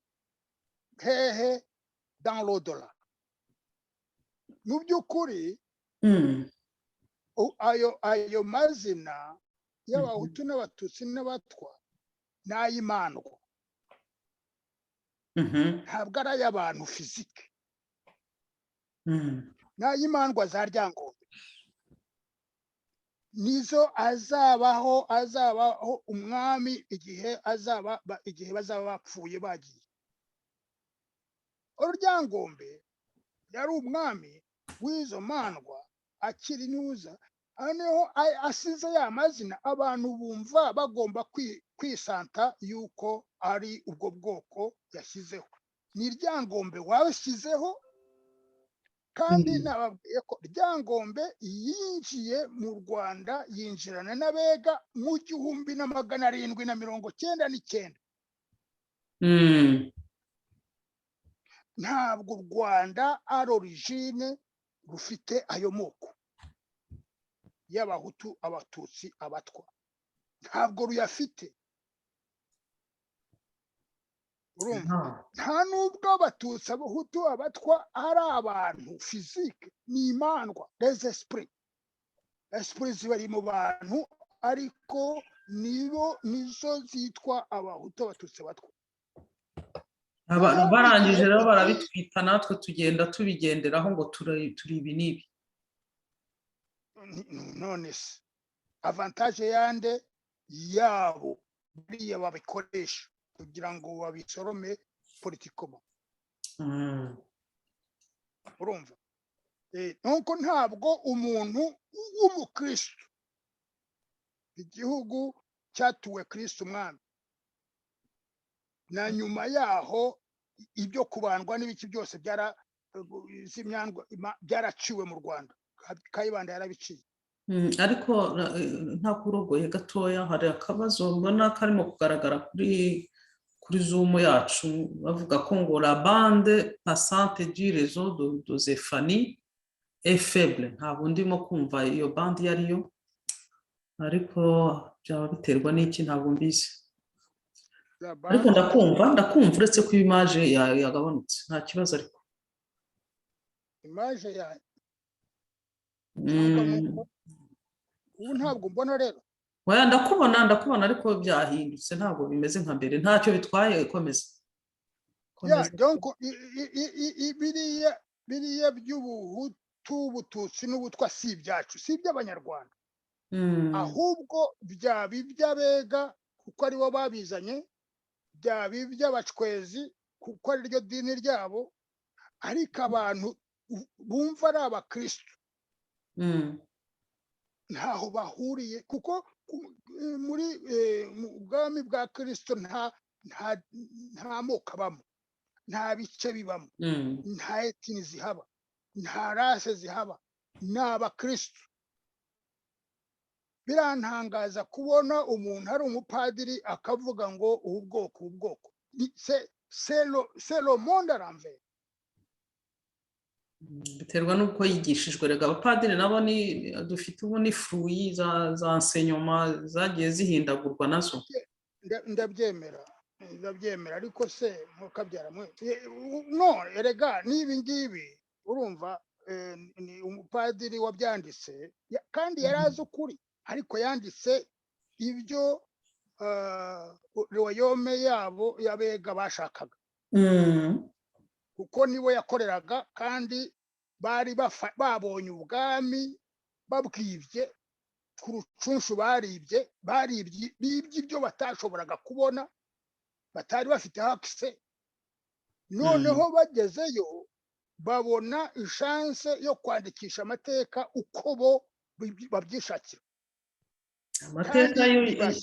Hehe dans l'au-delà. Mu by'ukuri ayo mazina y'abahutu n'abatutsi n'abatwa n'ay'imandwa, ntabwo ari ay'abantu fizike, n'ay'imandwa za Ryangombe. Nizo azabaho umwami igihe bazaba bapfuye bagiye. Ryangombe yari umwami w'izo mandwa akiri ntuza, noneho asize ya mazina, abantu bumva bagomba kwisanta yuko ari ubwo bwoko yashyizeho. Ni Ryangombe washyizeho, kandi nababwiye ko Ryangombe yinjiye mu Rwanda, yinjirana n'Abega mu 1799. Ntabwo u Rwanda ari origine rufite ayo moko y'abahutu, abatutsi, abatwa, ntabwo ruyafite. Urumva, nta nubwo abatutsi, abahutu, abatwa ari abantu fizike, ni imandwa, les esprits zibari mu bantu, ariko nizo zitwa abahutu, abatutsi, abatwa. Barangije rero barabitwita, natwe tugenda tubigenderaho ngo turi ibi n'ibi. None se avantage yande yabo buriya babikoresha kugira ngo babisorome politikoma. Urumva, nuko ntabwo umuntu w'umukristo, igihugu cyatuwe Kristo umwami, na nyuma yaho ibyo kubandwa n'ibiki byose byaraciwe mu Rwanda. Kayibanda yarabiciye. Ariko nta kurogoye gatoya, hari akabazo mbona karimo kugaragara kuri Zoom yacu, bavuga ko ngo la bande passante du réseau de Zéphanie est faible. Ntabwo ndimo kumva iyo bande iyo ariyo, ariko byaba biterwa n'iki ntabwo mbizi. Ariko ndakumva uretse ko image yagabanutse, nta kibazo. Ariko image ya ubu ntabwo mbona rero. oya ndakubona ariko byahindutse ntabwo bimeze nka mbere ntacyo bitwaye komeza donc biriya by'ubuhutu ubututsi n'ubutwa si ibyacu si iby'abanyarwanda ahubwo byaba iby'abega kuko aribo babizanye byaba iby'abacwezi kuko ari ryo dini ryabo ariko abantu bumva ari abakristo ntaho bahuriye kuko muri mu bwami bwa kristo nta moko abamo nta bice bibamo nta etini zihaba nta rase zihaba ni abakristo birantangaza kubona umuntu ari umupadiri akavuga ngo ubu bwoko c'est le monde à l'envers biterwa n'uko yigishijwe rega abapadiri nabo ni dufite ubu ni fruyi za enseignement zagiye zihindagurwa nazo ndabyemera ariko se mukabyara mwe no erega nibi ngibi urumva ni umupadiri wabyanditse kandi yarazi ukuri ariko yanditse ibyo royaume yabo yabega bashakaga kuko nibo yakoreraga kandi bari babonye ubwami babwibye ku rucunshu bibye ibyo batashoboraga kubona batari bafite access noneho bagezeyo babona chance yo kwandikisha amateka uko bo babyishakira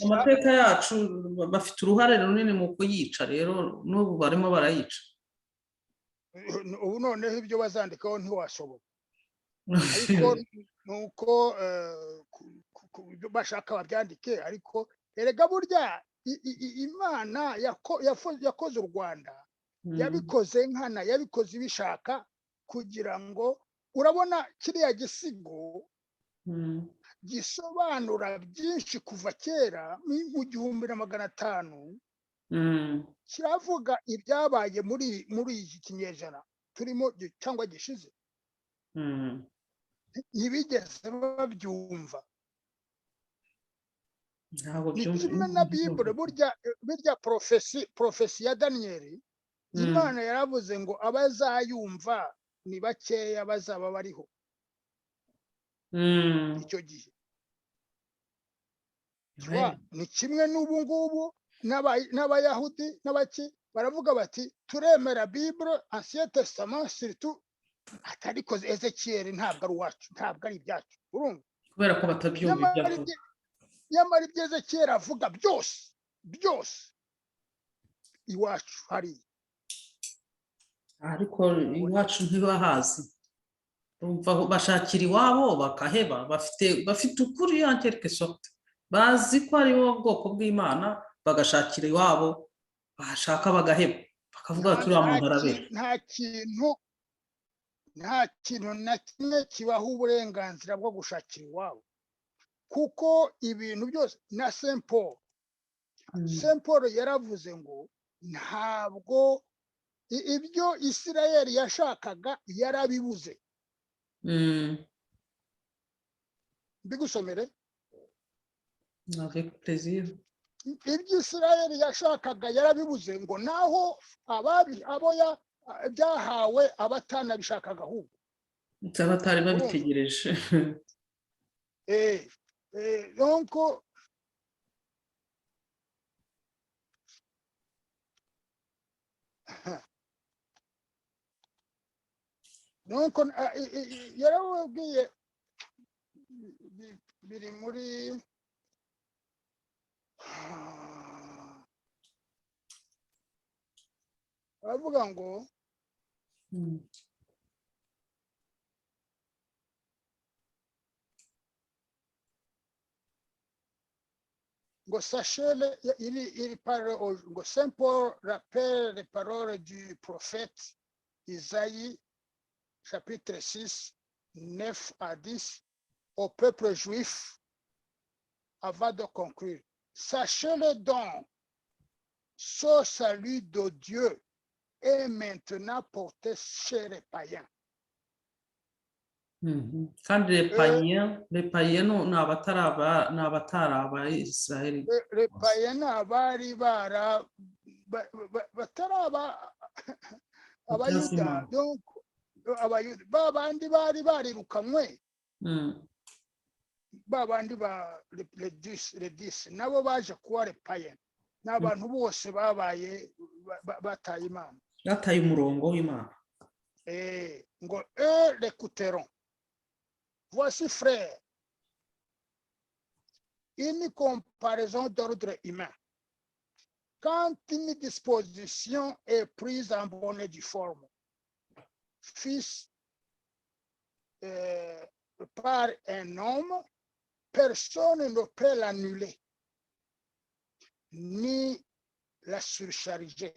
amateka yacu bafite uruhare runini mu kuyica rero n'ubu barimo barayica ubu noneho ibyo bazandikaho ntiwashobora ariko nuko bashaka babyandike ariko erega burya imana yakoze u Rwanda yabikoze nkana yabikoze ibishaka kugira ngo urabona kiriya gisigo gisobanura byinshi kuva kera mu 1500 kiravuga ibyabaye muri iki kinyejana turimo cyangwa gishize ntibigeze babyumva ni kimwe na Bible burya profesi ya Daniyeli Imana yaravuze ngo abazayumva ni bakeya bazaba bariho icyo gihe ni kimwe n'ubu ngubu n'abayahudi n'abaki baravuga bati turemera Bible Ancien Testament surtout atariko Ezekiel ntabwo ari uwacu ntabwo ari ibyacu urumva kubera ko batabyumva nyamara ibyo Ezekiel avuga byose iwacu hari ariko iwacu ntibahazi bashakira iwabo bakaheba bafite ukuri en quelque sorte bazi ko ari bo bwoko bw'Imana bagashakira iwabo bashaka bagaheba bakavuga ati uriya muntu arabera nta kintu na kimwe kibaho uburenganzira bwo gushakira iwabo kuko ibintu byose na Saint Paul yaravuze ngo ntabwo ibyo Israël yashakaga yarabibuze bigusomere avec plaisir ibyo Israël yashakaga yarabibuze ngo naho abo byahawe abatanabishakaga ahubwo batari babitegereje donc yarababwiye biri muri baravuga ngo sachez il parle ngo Saint Paul rappelle les paroles du prophète Isaïe chapitre 6 9 à 10 au peuple juif avant de conclure. Sachez-le donc, ce salut de Dieu est maintenant porté chez les païens. kandi repaye no n'abataraba Israël. Repaye n'abari bataraba abayuda, donc abayuda babandi bari barirukanywe, babandi ba redis nabo baje kuba repaye, n'abantu bose babaye bataye Imana, bataye umurongo w'Imana. Ngo l'écouteront. Voici, frère, une comparaison d'ordre humain. Quand une disposition est prise en bonne et due forme, fils par un homme, personne ne peut l'annuler, ni la surcharger.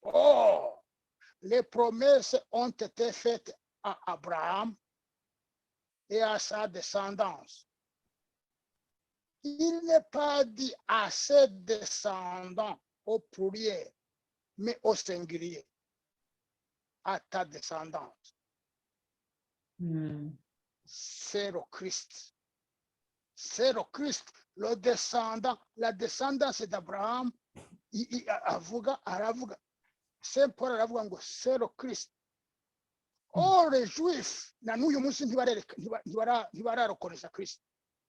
Or, les promesses ont été faites à Abraham et à sa descendance. Il n'est pas dit à ses descendants au pluriel, mais au singulier, à ta descendance. C'est le Christ. C'est le Christ, le descendant, la descendance d'Abraham. Aravuga, Saint Paul aravuga ngo c'est le Christ. Or les Juifs na n'uyu munsi ntibararokoresha Kristo,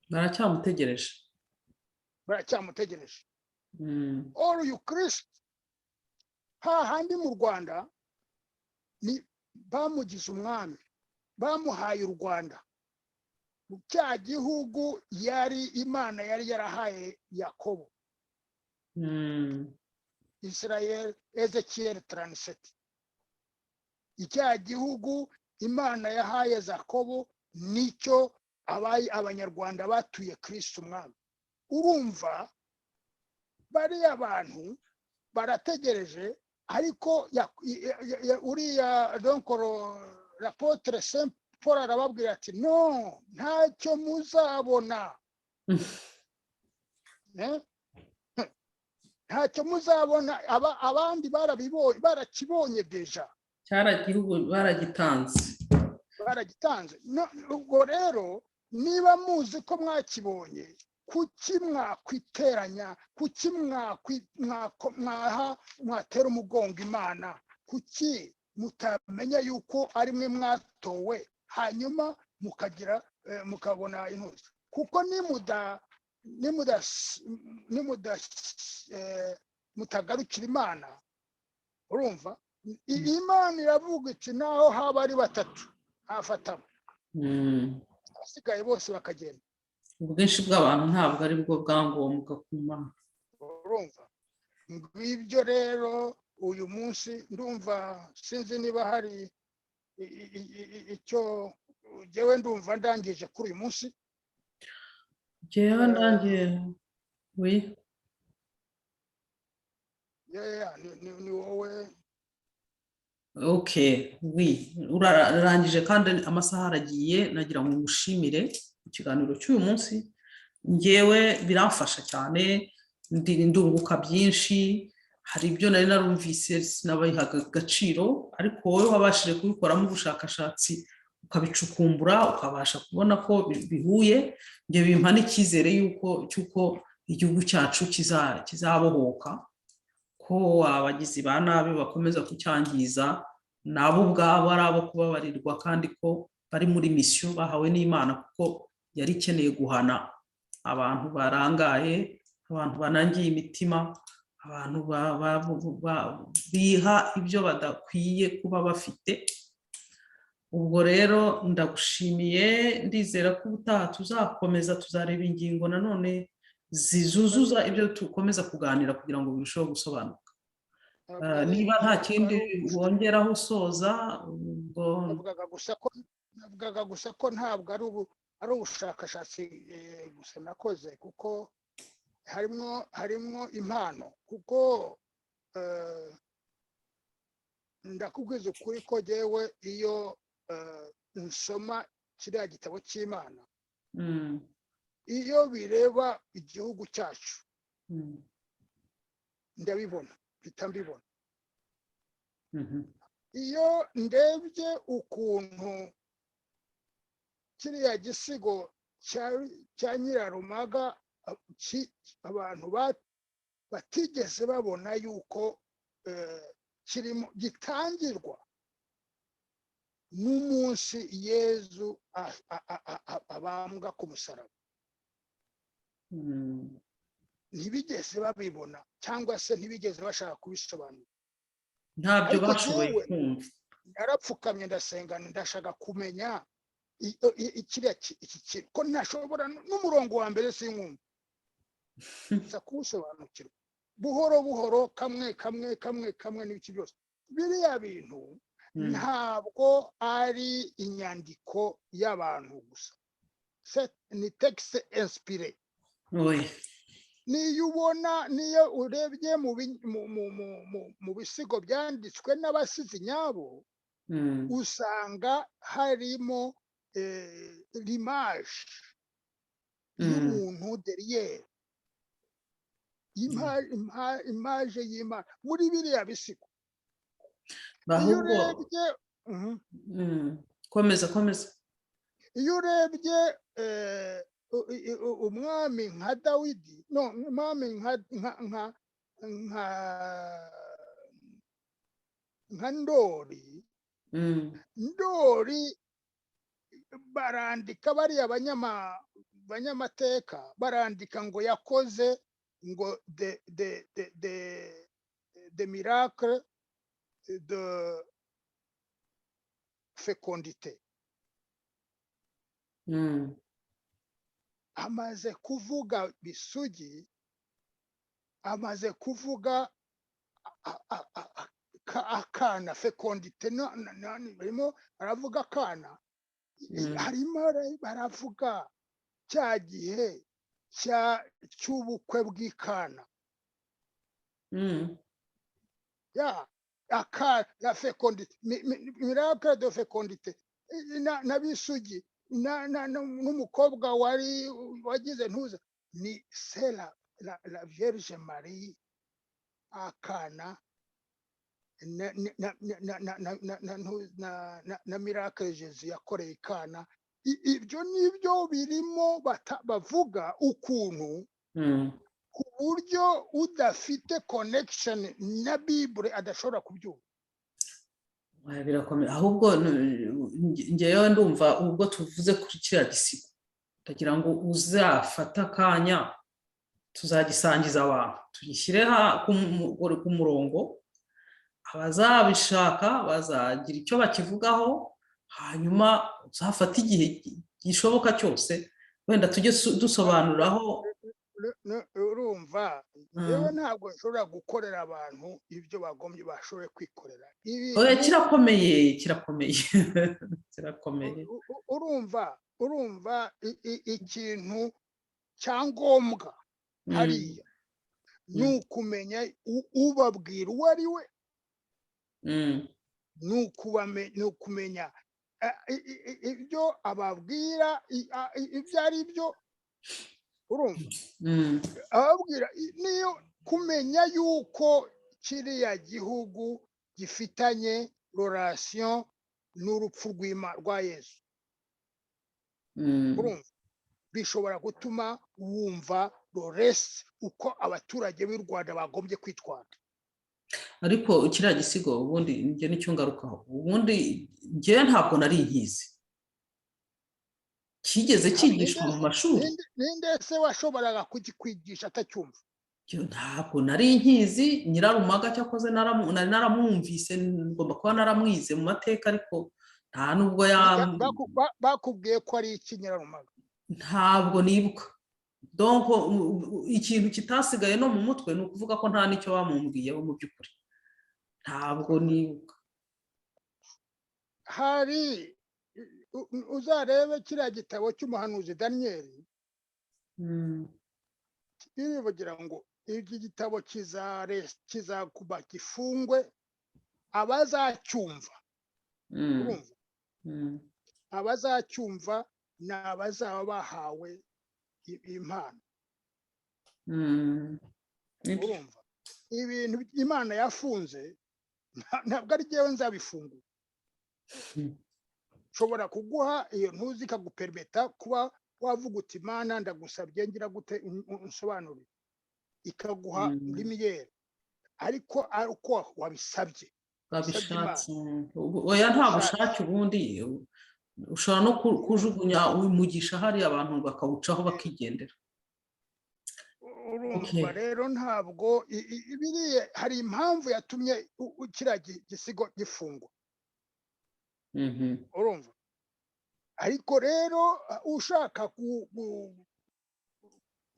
baracyamutegereje. Or uyu Kristo hahandi mu Rwanda ni bamugize umwami, bamuhaye u Rwanda, cya gihugu yari Imana yari yarahaye Yakobo, Israël, Ezekiel 37. Icya gihugu Imana yahaye Yakobo nicyo abanyarwanda batuye Kristo umwami. Urumva bari abantu barategereje, ariko uriya donc l'apôtre Saint Paul arababwira ati no, ntacyo muzabona. Ntacyo muzabona, abandi barabibonye, barakibonye deja, cyara gihugu baragitanze. Ubwo rero niba muzi ko mwakibonye, kuki mwakwiteranya, kuki mwatera umugongo Imana, kuki mutamenya yuko ari mwe mwatowe, hanyuma mukabona intuzi? Kuko mutagarukira Imana, urumva Imana iravuga iti naho haba ari batatu hafatamo, asigaye bose bakagenda. Ubwinshi bw'abantu ntabwo ari bwo bwangombwa ku Mana, urumva. Ngibyo rero uyu munsi ndumva, sinzi niba hari icyo jewe ndumva ndangije kuri uyu munsi. Jewe ndangiye, oui. Ni wowe. Okay, oui. Urarangije kandi amasaha aragiye, nagira ngo ngushimire ikiganiro cy'uyu munsi. Ngewe biramfasha cyane, ndunguka byinshi, hari ibyo nari narumvise sinabayihaga agaciro, ariko wowe wabashije kubikoramo ubushakashatsi ukabicukumbura, ukabasha kubona ko bihuye. Nge bimpa n'icyizere cy'uko igihugu cyacu kizabohoka, ko abagizi ba nabi bakomeza kucyangiza nabo ubwabo ari abo kubabarirwa, kandi ko bari muri misiyo bahawe n'Imana, kuko yari ikeneye guhana abantu barangaye, abantu banangiye imitima, abantu biha ibyo badakwiye kuba bafite. Ubwo rero ndagushimiye, ndizera ko ubutaha tuzakomeza tuzareba ingingo nanone zizuzuza ibyo tukomeza kuganira kugira ngo birusheho gusobanuka. Niba nta kindi wongeraho usoza, navugaga gusa ko ntabwo ari ubushakashatsi gusa nakoze, kuko harimo impano, kuko ndakubwiza ukuri ko jewe iyo nsoma kiriya gitabo cy'Imana, iyo bireba igihugu cyacu ndabibona, mpita mbibona. Iyo ndebye ukuntu kiriya gisigo cya Nyirarumaga abantu batigeze babona yuko kirimo gitangirwa n'umunsi Yezu abambwa ku musaraba. Ntibigeze babibona cyangwa se ntibigeze bashaka kubisobanura. ntabyo bashoboye kumva. Narapfukamye ndasenga ndashaka kumenya iki ko ntashobora n'umurongo wa mbere sinkumva. Nza kuwusobanukirwa buhoro buhoro kamwe n'ibiki byose. Biriya bintu ntabwo ari inyandiko y'abantu gusa, ni texte inspiré. Niyo ubona, niyo urebye mu bisigo byanditswe n'abasizi nyabo, usanga harimo l'image y'umuntu derrière, image y'Imana muri biriya bisigo. Iyo urebye komeza. Iyo urebye umwami nka Dawidi, no, umwami nka Ndori barandika bariya banyamateka barandika ngo yakoze ngo de miracle de fécondité. Amaze kuvuga Bisugi, amaze kuvuga akana fécondité, barimo baravuga akana, harimo baravuga cya gihe cy'ubukwe bw'ikana. La fécondité, miracle de fécondité. Na Bisugi n'umukobwa wagize ntuza, ni la Vierge Marie, akana na miracle Jésus yakoreye ikana. Ibyo nibyo birimo bavuga ukuntu ku buryo udafite connection na Bible adashobora kubyumva. Birakomeye. Ahubwo ngewe ndumva ubwo tuvuze kuri kiriya gisigo, ndagira ngo uzafata akanya tuzagisangiza abantu, tugishyire ku murongo, abazabishaka bazagira icyo bakivugaho, hanyuma uzafata igihe gishoboka cyose wenda tujye dusobanuraho. Urumva, yewe ntabwo nshobora gukorera abantu ibyo bagombye bashoboye kwikorera. Kirakomeye. Urumva ikintu cyangombwa hariya ni ukumenya ubabwira uwo ari we, ni ukumenya ibyo ababwira ibyo ari byo. Urumva, ababwira niyo kumenya yuko kiriya gihugu gifitanye relation n'urupfu rwa Yesu. Urumva, bishobora gutuma wumva roresi uko abaturage b'u Rwanda bagombye kwitwara. Ariko kiriya gisigo ubundi njye nicyo ngarukaho, ubundi njye ntabwo nari nkizi, kigeze kigishwa mu mashuri. Ninde se washoboraga kugikwigisha atacyumva? Ntabwo nari nkizi. Nyirarumaga cyakoze naramwumvise, ngomba kuba naramwize mu mateka, ariko nta nubwo bakubwiye ko ari iki Nyirarumaga? Ntabwo nibuka. Donc ikintu kitasigaye no mu mutwe ni ukuvuga ko nta nicyo bamumbwiyeho mu by'ukuri. Ntabwo nibuka. Hari uzarebe kiriya gitabo cy'umuhanuzi Daniyeli, birivugira ngo iki gitabo kizakuba gifungwe abazacyumva. Urumva, abazacyumva ni abazaba bahawe impano. Urumva, ibintu Imana yafunze ntabwo ari jyewe nzabifungura. nshobora kuguha iyo ntuzi ikagupermeta kuba wavuga uti Mana ndagusabye ngira gute unsobanurire, ikaguha limiyeri, ariko ari uko wabisabye babishatse. Oya nta bushake ubundi ushobora no kujugunya umugisha hari abantu bakawucaho bakigendera. urumva rero ntabwo ibiriye, hari impamvu yatumye kiriya gisigo gifungwa, urumva. Ariko rero ushaka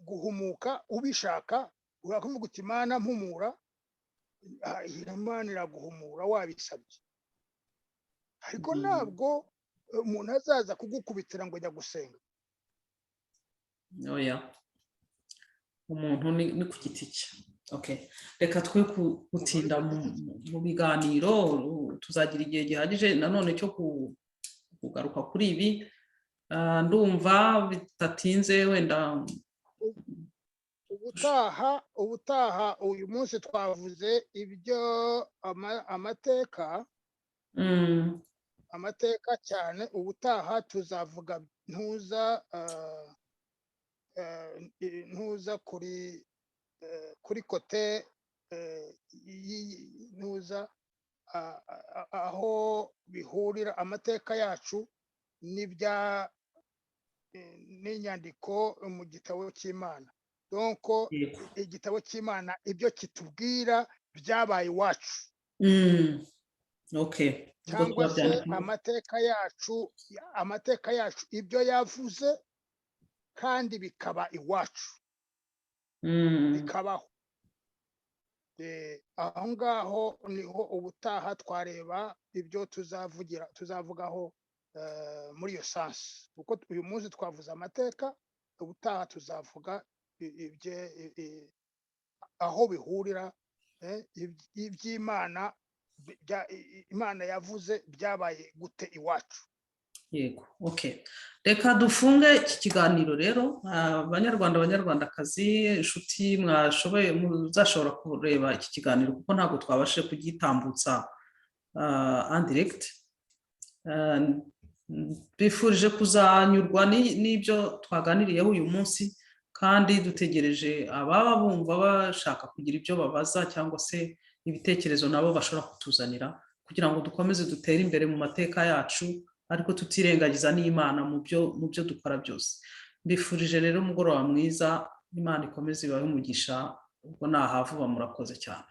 guhumuka, ubishaka urakuvuga uti Mana mpumura, Imana iraguhumura wabisabye. Ariko ntabwo umuntu azaza kugukubitira ngo ajya gusenga. Oya, umuntu ni ku giti cye. Okay, reka twe gutinda mu biganiro, tuzagira igihe gihagije nanone cyo kugaruka kuri ibi. Ndumva bitatinze wenda ubutaha uyu munsi twavuze ibyo amateka cyane. Ubutaha tuzavuga ntuza kuri kote ntuza aho bihurira amateka yacu n'inyandiko mu gitabo cy'Imana. Donc igitabo cy'Imana ibyo kitubwira byabaye iwacu. Okay, cyangwa se amateka yacu ibyo yavuze kandi bikaba iwacu, bikabaho. Aho ngaho niho ubutaha twareba ibyo tuzavugaho muri iyo sansi, kuko uyu munsi twavuze amateka, ubutaha tuzavuga aho bihurira iby'Imana Imana yavuze byabaye gute iwacu. Yego, okay, reka dufunge iki kiganiro rero. Abanyarwanda abanyarwandakazi, inshuti mwashoboye muzashobora kureba iki kiganiro kuko ntabwo twabashe kugitambutsa en direct. Bifurije kuzanyurwa n'ibyo twaganiriyeho uyu munsi, kandi dutegereje ababa bumva bashaka kugira ibyo babaza cyangwa se ibitekerezo nabo bashobora kutuzanira, kugira ngo dukomeze dutere imbere mu mateka yacu, ariko tutirengagiza n'Imana mu byo dukora byose. Mbifurije rero umugoroba mwiza, Imana ikomeze ibahe umugisha, ubwo nahavuba murakoze cyane.